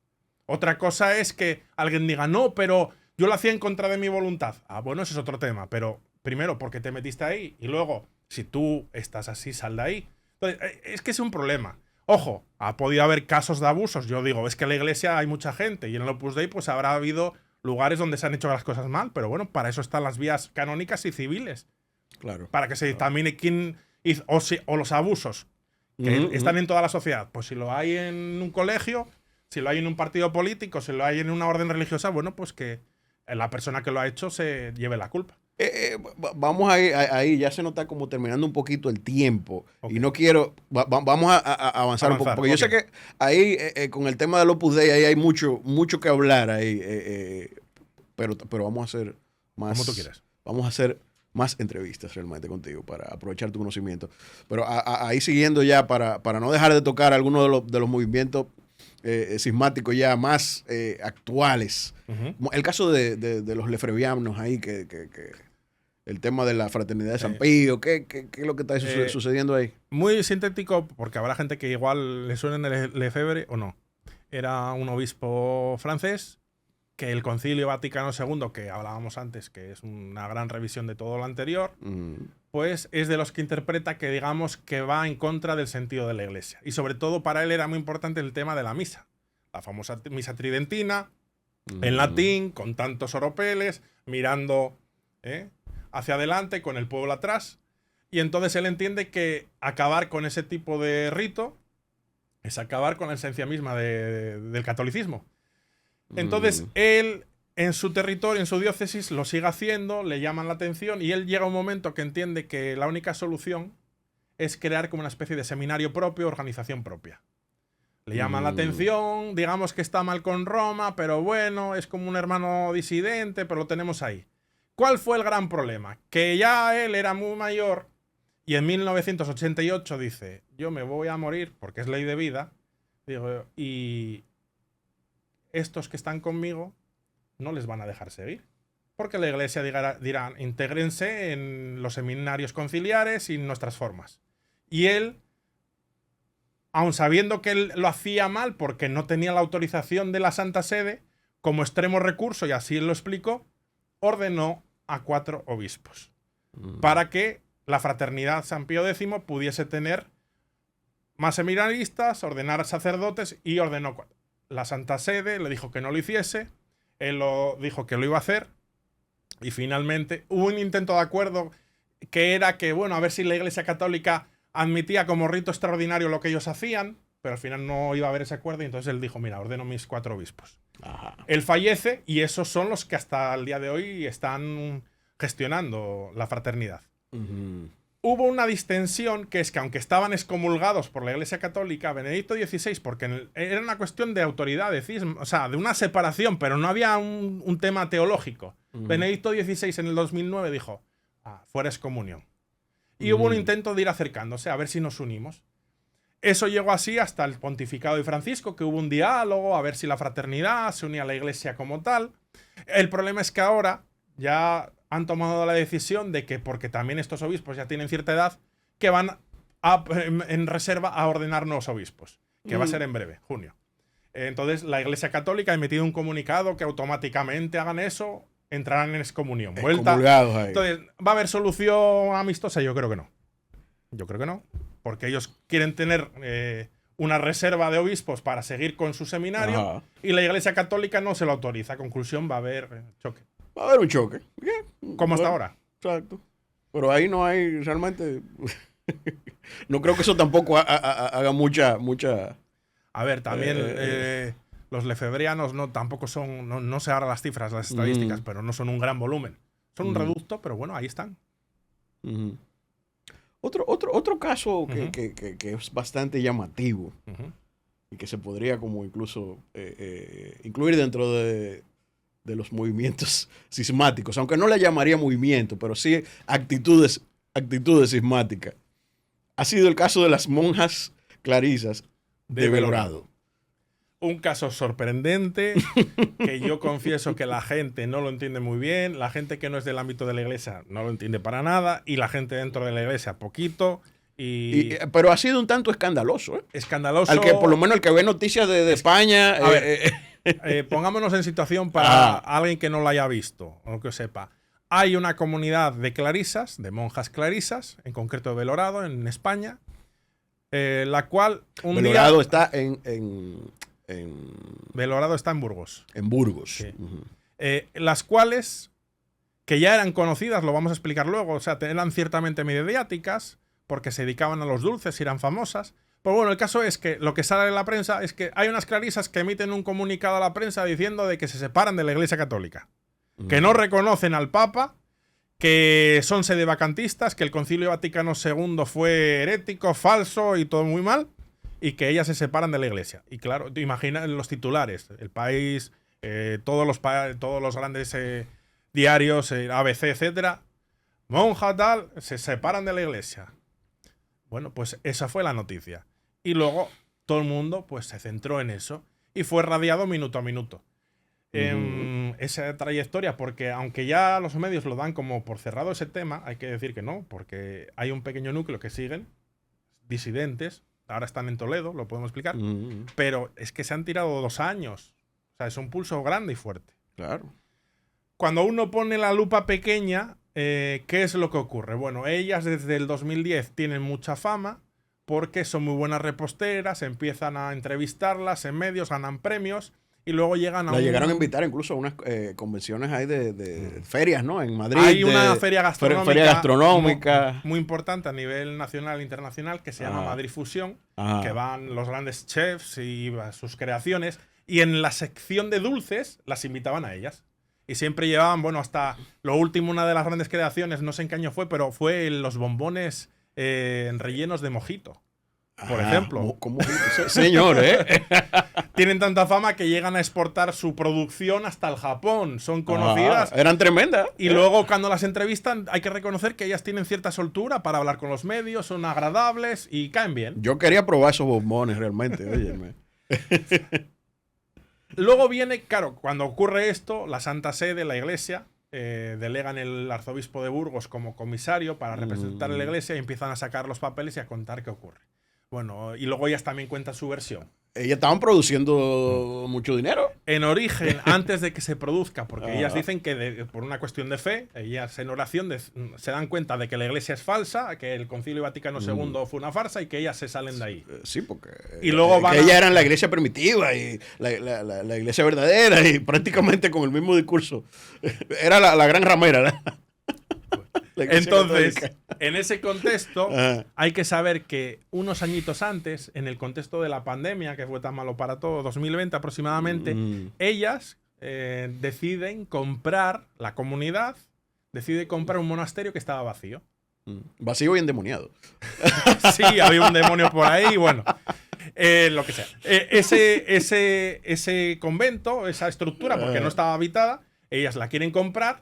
Otra cosa es que alguien diga, no, pero yo lo hacía en contra de mi voluntad. Bueno, ese es otro tema, pero primero, porque te metiste ahí y luego, si tú estás así, sal de ahí. Entonces, es que es un problema. Ojo, ha podido haber casos de abusos. Yo digo, es que en la iglesia hay mucha gente y en el Opus Dei pues habrá habido lugares donde se han hecho las cosas mal, pero bueno, para eso están las vías canónicas y civiles. Claro. Para que se dictamine quién hizo, o los abusos que están en toda la sociedad. Pues si lo hay en un colegio, si lo hay en un partido político, si lo hay en una orden religiosa, bueno, pues que la persona que lo ha hecho se lleve la culpa. Vamos ahí, ya se nota como terminando un poquito el tiempo. Okay. Y no quiero. Vamos a avanzar un poco. Porque yo sé que ahí, con el tema del Opus Dei, ahí hay mucho que hablar ahí. Pero vamos a hacer más. Como tú quieras. Vamos a hacer más entrevistas realmente contigo para aprovechar tu conocimiento. Pero ahí siguiendo ya, para no dejar de tocar algunos de los movimientos cismáticos ya más actuales. El caso de los lefebvrianos ahí, que el tema de la fraternidad de San Pío, ¿qué es lo que está sucediendo ahí? Muy sintético, porque habrá gente que igual le suena el Lefebvre o no. Era un obispo francés que el Concilio Vaticano II, que hablábamos antes, que es una gran revisión de todo lo anterior, pues es de los que interpreta que, digamos, que va en contra del sentido de la Iglesia. Y sobre todo para él era muy importante el tema de la misa. La famosa misa tridentina, en latín, con tantos oropeles, mirando hacia adelante, con el pueblo atrás. Y entonces él entiende que acabar con ese tipo de rito es acabar con la esencia misma del catolicismo. Entonces él, en su territorio, en su diócesis, lo sigue haciendo, le llaman la atención y él llega a un momento que entiende que la única solución es crear como una especie de seminario propio, organización propia. Le llaman la atención, digamos que está mal con Roma, pero bueno, es como un hermano disidente, pero lo tenemos ahí. ¿Cuál fue el gran problema? Que ya él era muy mayor y en 1988 dice, yo me voy a morir porque es ley de vida, digo, y estos que están conmigo no les van a dejar seguir. Porque la iglesia dirá, intégrense en los seminarios conciliares y en nuestras formas. Y él, aun sabiendo que él lo hacía mal porque no tenía la autorización de la Santa Sede, como extremo recurso, y así él lo explicó, ordenó a 4 obispos para que la fraternidad San Pío X pudiese tener más seminaristas, ordenar sacerdotes y ordenó 4. La Santa Sede le dijo que no lo hiciese, él lo dijo que lo iba a hacer y finalmente hubo un intento de acuerdo que era que, bueno, a ver si la Iglesia Católica admitía como rito extraordinario lo que ellos hacían, pero al final no iba a haber ese acuerdo y entonces él dijo, mira, ordeno mis 4 obispos. Ajá. Él fallece y esos son los que hasta el día de hoy están gestionando la fraternidad. Hubo una distensión que es que aunque estaban excomulgados por la Iglesia Católica, Benedicto XVI, porque era una cuestión de autoridad, de cisma, o sea, de una separación, pero no había un tema teológico. Benedicto XVI en el 2009 dijo, fuera excomunión. Y hubo un intento de ir acercándose, a ver si nos unimos. eso llegó así hasta el pontificado de Francisco, que hubo un diálogo a ver si la fraternidad se unía a la iglesia como tal. El problema es que ahora ya han tomado la decisión de que, porque también estos obispos ya tienen cierta edad, que van en reserva a ordenar nuevos obispos, que va a ser en breve, junio. Entonces la Iglesia Católica ha emitido un comunicado que automáticamente hagan eso, entrarán en excomunión. Excomulgados ahí. Entonces, ¿va a haber solución amistosa? Yo creo que no. Yo creo que no. Porque ellos quieren tener una reserva de obispos para seguir con su seminario. Ajá. Y la Iglesia Católica no se lo autoriza. Conclusión, va a haber choque. Va a haber un choque. Como hasta ahora. Exacto. Pero ahí no hay realmente... no creo que eso tampoco haga mucha... A ver, también los lefebrianos tampoco son, no sé ahora las cifras, las estadísticas, pero no son un gran volumen. Son un reducto, pero bueno, ahí están. Otro caso que es bastante llamativo y que se podría como incluso incluir dentro de los movimientos cismáticos, aunque no le llamaría movimiento, pero sí actitudes cismáticas, ha sido el caso de las monjas clarisas de Belorado. Un caso sorprendente que yo confieso que la gente no lo entiende muy bien, la gente que no es del ámbito de la iglesia no lo entiende para nada y la gente dentro de la iglesia poquito. Pero ha sido un tanto escandaloso. Escandaloso. Al que, por lo menos el que ve noticias de España... A ver, pongámonos en situación para alguien que no lo haya visto o que sepa. Hay una comunidad de clarisas, de monjas clarisas, en concreto de Belorado, en España, la cual Belorado está Belorado está en Burgos. En Burgos. Sí. Las cuales, que ya eran conocidas, lo vamos a explicar luego, o sea, eran ciertamente mediáticas, porque se dedicaban a los dulces y eran famosas. Pero bueno, el caso es que lo que sale en la prensa es que hay unas clarisas que emiten un comunicado a la prensa diciendo de que se separan de la Iglesia Católica, que no reconocen al Papa, que son sedevacantistas, que el Concilio Vaticano II fue herético, falso y todo muy mal, y que ellas se separan de la Iglesia. Y claro, imagina los titulares, El País, todos los grandes diarios, ABC, etcétera, monja tal, se separan de la Iglesia. Bueno, pues esa fue la noticia. Y luego todo el mundo pues se centró en eso y fue radiado minuto a minuto. Esa trayectoria, porque aunque ya los medios lo dan como por cerrado ese tema, hay que decir que no, porque hay un pequeño núcleo que siguen, disidentes, ahora están en Toledo, lo podemos explicar, pero es que se han tirado 2 años. O sea, es un pulso grande y fuerte. Claro. Cuando uno pone la lupa pequeña, ¿qué es lo que ocurre? Bueno, ellas desde el 2010 tienen mucha fama porque son muy buenas reposteras, empiezan a entrevistarlas en medios, ganan premios y luego llegan a... La llegaron a invitar incluso a unas convenciones ahí de ferias, ¿no? En Madrid. Hay una feria gastronómica, muy muy importante a nivel nacional e internacional que se llama Madrid Fusión, que van los grandes chefs y sus creaciones, y en la sección de dulces las invitaban a ellas. Y siempre llevaban, bueno, hasta lo último, una de las grandes creaciones, no sé en qué año fue, pero fue los bombones rellenos de mojito, por ejemplo. ¿Cómo? Señor, Tienen tanta fama que llegan a exportar su producción hasta el Japón. Son conocidas. Eran tremendas. Y luego cuando las entrevistan hay que reconocer que ellas tienen cierta soltura para hablar con los medios, son agradables y caen bien. Yo quería probar esos bombones realmente, óyeme. Luego viene, claro, cuando ocurre esto, la Santa Sede, la Iglesia, delegan el arzobispo de Burgos como comisario para representar a la Iglesia y empiezan a sacar los papeles y a contar qué ocurre. Bueno, y luego ellas también cuentan su versión. Ellas estaban produciendo mucho dinero. En origen, antes de que se produzca, porque ellas dicen que por una cuestión de fe, ellas en oración se dan cuenta de que la iglesia es falsa, que el Concilio Vaticano II fue una farsa y que ellas se salen de ahí. Sí, porque y luego que ellas eran la iglesia primitiva y la iglesia verdadera y prácticamente con el mismo discurso. Era la gran ramera. Entonces, en ese contexto, hay que saber que unos añitos antes, en el contexto de la pandemia, que fue tan malo para todos, 2020 aproximadamente, ellas deciden comprar, la comunidad decide comprar un monasterio que estaba vacío. Vacío y endemoniado. Sí, había un demonio por ahí, bueno, lo que sea. Ese convento, esa estructura, porque no estaba habitada, ellas la quieren comprar.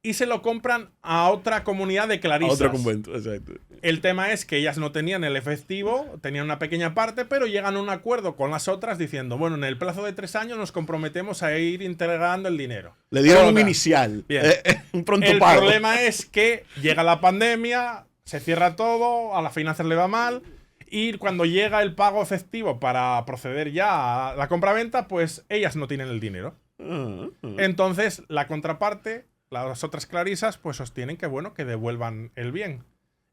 y se lo compran a otra comunidad de A clarisas. otro convento, exacto. El tema es que ellas no tenían el efectivo, tenían una pequeña parte, pero llegan a un acuerdo con las otras diciendo, bueno, en el plazo de 3 años nos comprometemos a ir integrando el dinero. Le dieron un Otra. inicial. Bien. Un pronto El pago. problema es que llega la pandemia, se cierra todo, a las finanzas le va mal, y cuando llega el pago efectivo para proceder ya a la compraventa, pues ellas no tienen el dinero. Entonces, la contraparte, las otras clarisas, pues sostienen que, bueno, que devuelvan el bien.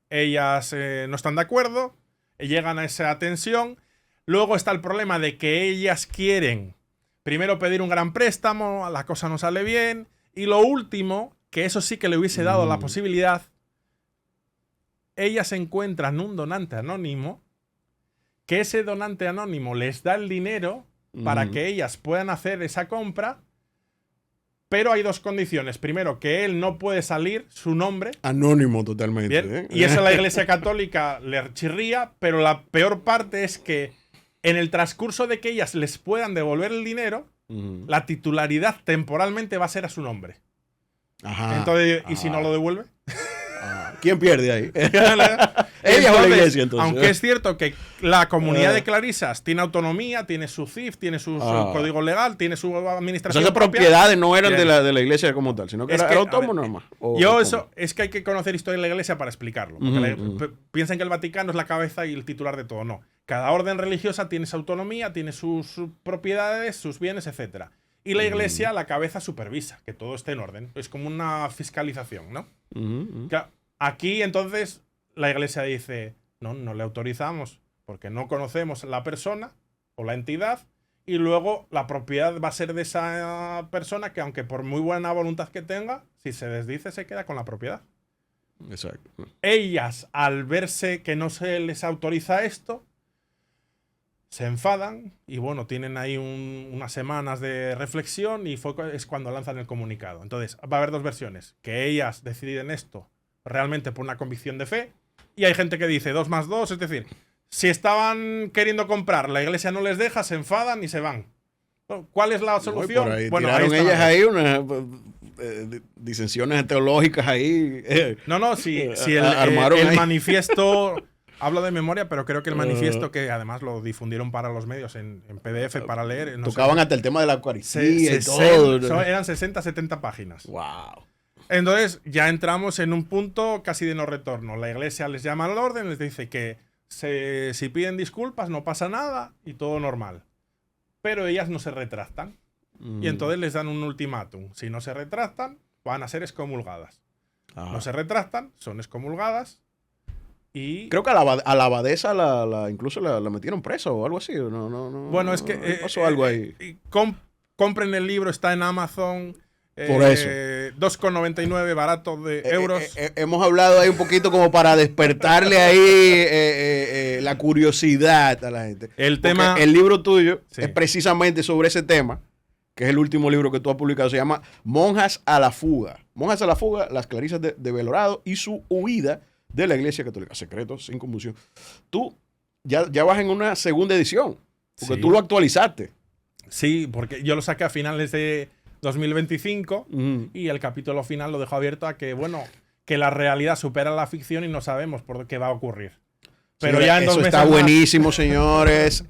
Ellas no están de acuerdo, llegan a esa tensión. Luego está el problema de que ellas quieren primero pedir un gran préstamo, la cosa no sale bien. Y lo último, que eso sí que le hubiese dado la posibilidad, ellas encuentran un donante anónimo, que ese donante anónimo les da el dinero para que ellas puedan hacer esa compra, pero hay 2 condiciones. Primero, que él no puede salir su nombre. Anónimo totalmente. Bien, y eso la Iglesia Católica le chirría, pero la peor parte es que en el transcurso de que ellas les puedan devolver el dinero, la titularidad temporalmente va a ser a su nombre. Ajá. Entonces, ¿y si no lo devuelve? ¿Quién pierde ahí? Ella o la iglesia, entonces. Aunque es cierto que la comunidad de clarisas tiene autonomía, tiene su CIF, tiene su código legal, tiene su administración. Esas propia. propiedades no eran de la iglesia como tal, sino que Es era que, autónomo a ver, nada más. Es que hay que conocer historia de la iglesia para explicarlo. Porque piensan que el Vaticano es la cabeza y el titular de todo. No. Cada orden religiosa tiene su autonomía, tiene sus propiedades, sus bienes, etc. Y la iglesia, la cabeza, supervisa que todo esté en orden. Es como una fiscalización, ¿no? Claro, aquí, entonces, la iglesia dice, no le autorizamos porque no conocemos la persona o la entidad, y luego la propiedad va a ser de esa persona que, aunque por muy buena voluntad que tenga, si se desdice, se queda con la propiedad. Exacto. Ellas, al verse que no se les autoriza esto, se enfadan y, bueno, tienen ahí unas semanas de reflexión y es cuando lanzan el comunicado. Entonces, va a haber 2 versiones. Que ellas deciden esto realmente por una convicción de fe, y hay gente que dice 2 más 2, es decir, si estaban queriendo comprar, la iglesia no les deja, se enfadan y se van. ¿Cuál es la solución? Por ahí bueno, tiraron ahí ellas ahí unas disensiones teológicas ahí. No, si armaron el ahí. manifiesto, hablo de memoria, pero creo que el manifiesto, que además lo difundieron para los medios en PDF para leer. No Tocaban sé, hasta el tema de la Eucaristía y todo. eran 60, 70 páginas. Wow. Entonces ya entramos en un punto casi de no retorno. La iglesia les llama al orden, les dice que si piden disculpas no pasa nada y todo normal. Pero ellas no se retractan. Y entonces les dan un ultimátum. Si no se retractan, van a ser excomulgadas. No se retractan, son excomulgadas. Y creo que a la abadesa incluso la metieron presa o algo así. Bueno, es que pasó algo ahí. Compren el libro, está en Amazon. Por eso. 2,99 barato de euros. Hemos hablado ahí un poquito como para despertarle ahí la curiosidad a la gente. El libro tuyo es precisamente sobre ese tema, que es el último libro que tú has publicado. Se llama Monjas a la fuga. Monjas a la fuga, las clarisas de Belorado y su huida de la Iglesia Católica. Secretos sin convulsión. Tú ya vas en una segunda edición, porque tú lo actualizaste. Sí, porque yo lo saqué a finales de 2025 y el capítulo final lo dejo abierto a que, bueno, que la realidad supera la ficción y no sabemos por qué va a ocurrir. Pero sí, ya en 2 meses está buenísimo, señores.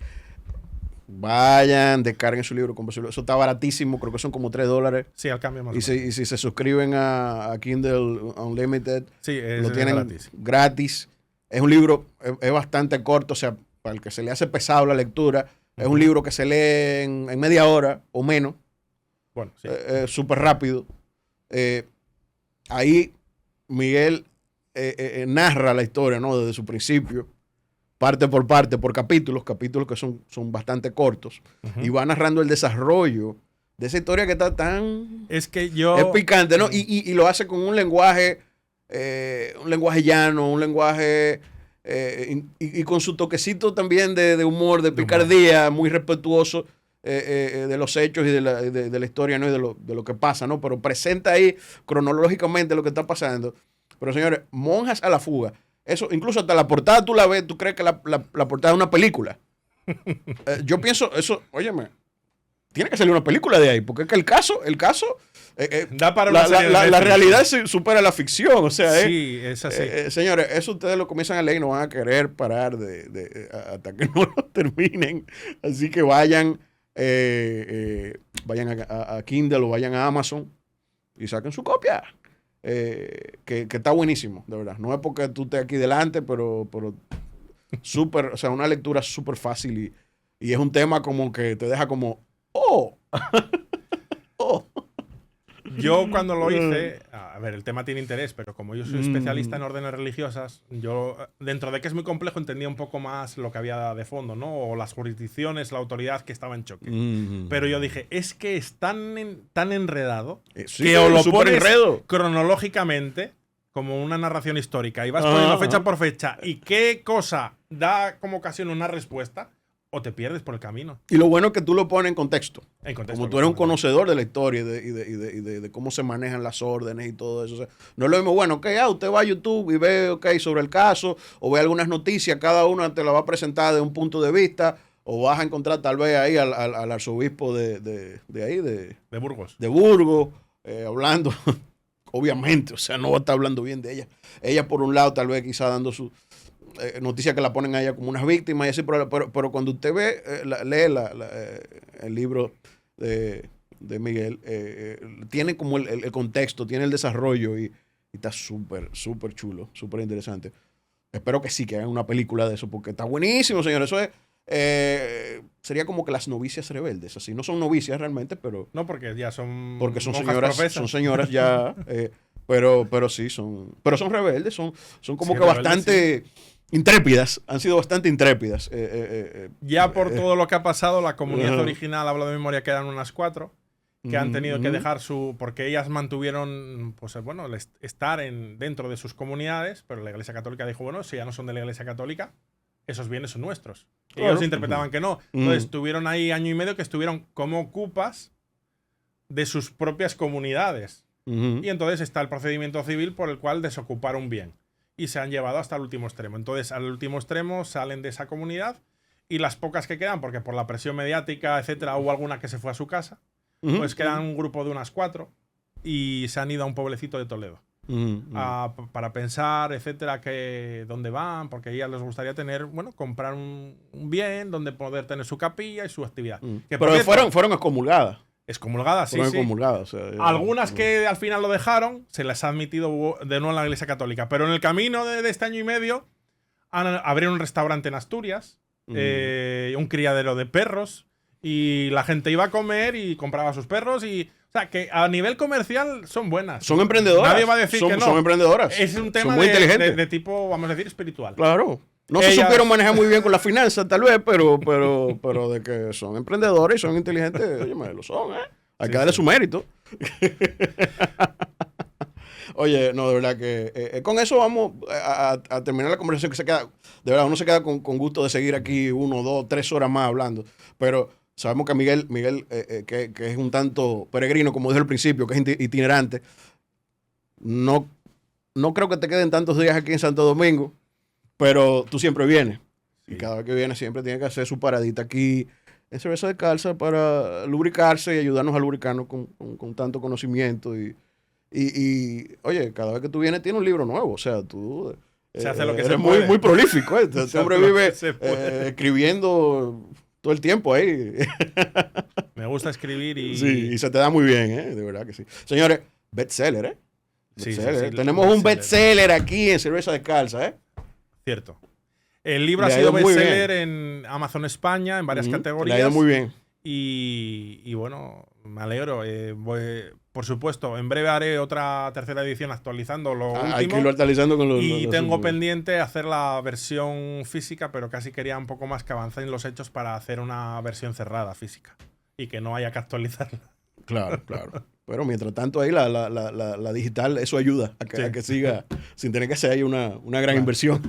Vayan, descarguen su libro. Eso está baratísimo, creo que son como $3. Sí, al cambio más. Y si se suscriben a Kindle Unlimited, lo tienen gratis. Es un libro, es bastante corto, o sea, para el que se le hace pesado la lectura, es un libro que se lee en media hora o menos. Bueno, sí. Súper rápido. Ahí Miguel narra la historia, ¿no? Desde su principio, parte por parte, por capítulos que son bastante cortos, y va narrando el desarrollo de esa historia que está tan... Es picante, ¿no? Y lo hace con un lenguaje llano, un lenguaje... y con su toquecito también de humor, de picardía, muy respetuoso de los hechos y de la historia, ¿no? Y de lo que pasa, ¿no? Pero presenta ahí cronológicamente lo que está pasando. Pero, señores, Monjas a la fuga. Eso, incluso hasta la portada tú la ves, tú crees que la portada es una película. Yo pienso, eso, óyeme, tiene que salir una película de ahí, porque es que el caso da para una serie de la Netflix, realidad sí. supera la ficción, o sea, Sí, es así. señores, eso ustedes lo comienzan a leer y no van a querer parar hasta que no lo terminen, así que vayan a Kindle o vayan a Amazon y saquen su copia, que está buenísimo, de verdad, no es porque tú estés aquí delante, pero súper, o sea, una lectura súper fácil y es un tema como que te deja como, oh, oh. Yo cuando lo hice, a ver, el tema tiene interés, pero como yo soy especialista en órdenes religiosas, yo, dentro de que es muy complejo, entendía un poco más lo que había de fondo, ¿no? O las jurisdicciones, la autoridad que estaba en choque. Pero yo dije, es que es tan enredado Sí, que o lo pones enredo cronológicamente, como una narración histórica, y vas poniendo fecha por fecha, y qué cosa da como ocasión una respuesta, o te pierdes por el camino. Y lo bueno es que tú lo pones en contexto. En contexto, Como tú eres un conocedor de la historia y de cómo se manejan las órdenes y todo eso. O sea, no es lo mismo, bueno, que usted va a YouTube y ve sobre el caso, o ve algunas noticias, cada una te la va a presentar de un punto de vista, o vas a encontrar tal vez ahí al arzobispo de ahí, de Burgos. De Burgos, hablando, obviamente, o sea, no va a estar hablando bien de ella. Ella, por un lado, tal vez quizá dando su noticias que la ponen a ella como unas víctimas y así, pero cuando usted ve, lee el libro de Miguel, tiene como el contexto, tiene el desarrollo y está súper, súper chulo, súper interesante. Espero que sí, que hagan una película de eso, porque está buenísimo, señores. Eso es, sería como que las novicias rebeldes, así. No son novicias realmente, pero... No, porque ya son... Porque son profesas. señoras ya... pero sí, pero son rebeldes, son como sí, que bastante... Sí. Intrépidas, han sido bastante intrépidas. Ya por todo lo que ha pasado, la comunidad original, hablo de memoria, que eran unas 4 que han tenido que dejar porque ellas mantuvieron, pues bueno, estar dentro de sus comunidades, pero la Iglesia Católica dijo, bueno, si ya no son de la Iglesia Católica, esos bienes son nuestros. Claro. Ellos interpretaban que no. Entonces estuvieron ahí año y medio que estuvieron como ocupas de sus propias comunidades. Y entonces está el procedimiento civil por el cual desocuparon bien. Y se han llevado hasta el último extremo. Entonces, al último extremo salen de esa comunidad y las pocas que quedan, porque por la presión mediática, etcétera, hubo alguna que se fue a su casa, pues quedan un grupo de unas 4 y se han ido a un pueblecito de Toledo para pensar, etcétera, dónde van, porque a ellas les gustaría tener, bueno, comprar un bien donde poder tener su capilla y su actividad. Pero fueron excomulgadas. Excomulgadas, sí, fueron sí. Excomulgadas, o sea, algunas que al final lo dejaron, se les ha admitido de nuevo en la Iglesia Católica. Pero en el camino de este año y medio, abrieron un restaurante en Asturias, un criadero de perros, y la gente iba a comer y compraba sus perros. O sea, que a nivel comercial son buenas. Son emprendedoras. Nadie va a decir que no. Son emprendedoras. Es un tema de tipo, vamos a decir, espiritual. Claro. No se supieron manejar muy bien con las finanzas, tal vez, pero de que son emprendedores y son inteligentes, oye, lo son, ¿eh? Hay que darle su mérito. Oye, no, de verdad que con eso vamos a terminar la conversación que se queda, de verdad, uno se queda con gusto de seguir aquí 1, 2, 3 horas más hablando, pero sabemos que Miguel que es un tanto peregrino, como dije al principio, que es itinerante, no creo que te queden tantos días aquí en Santo Domingo, pero tú siempre vienes. Sí. Y cada vez que vienes siempre tiene que hacer su paradita aquí en Cerveza Descalza para lubricarse y ayudarnos a lubricarnos con tanto conocimiento. Y oye, cada vez que tú vienes tiene un libro nuevo. O sea, tú se hace lo que eres se puede. muy prolífico. Este hombre vive escribiendo todo el tiempo ahí. Me gusta escribir y... Sí, y se te da muy bien, de verdad que sí. Señores, bestseller, ¿eh? Bestseller, sí, tenemos un bestseller aquí en Cerveza Descalza, ¿eh? Cierto. El libro ha sido bestseller en Amazon España, en varias categorías. Le ha ido muy bien. Y bueno, me alegro. Por supuesto, en breve haré otra tercera edición actualizando lo último. Hay que irlo actualizando con y tengo pendiente hacer la versión física, pero casi quería un poco más que avanzar en los hechos para hacer una versión cerrada física y que no haya que actualizarla. Claro. Pero mientras tanto ahí la digital, eso ayuda a que siga sin tener que hacer ahí una gran inversión.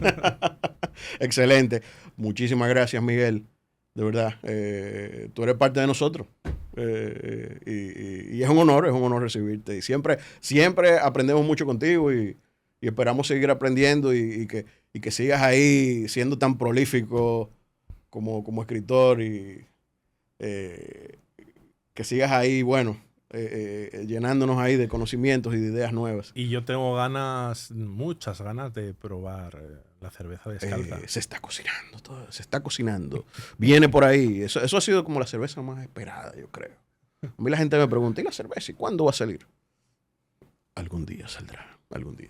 Excelente. Muchísimas gracias, Miguel. De verdad. Tú eres parte de nosotros. Y es un honor recibirte. Y siempre aprendemos mucho contigo y esperamos seguir aprendiendo y que sigas ahí siendo tan prolífico como escritor que sigas ahí, bueno, llenándonos ahí de conocimientos y de ideas nuevas. Y yo tengo muchas ganas de probar la cerveza descalza. Se está cocinando todo, se está cocinando. Viene por ahí. Eso ha sido como la cerveza más esperada, yo creo. A mí la gente me pregunta, ¿y la cerveza? ¿Y cuándo va a salir? Algún día saldrá, algún día.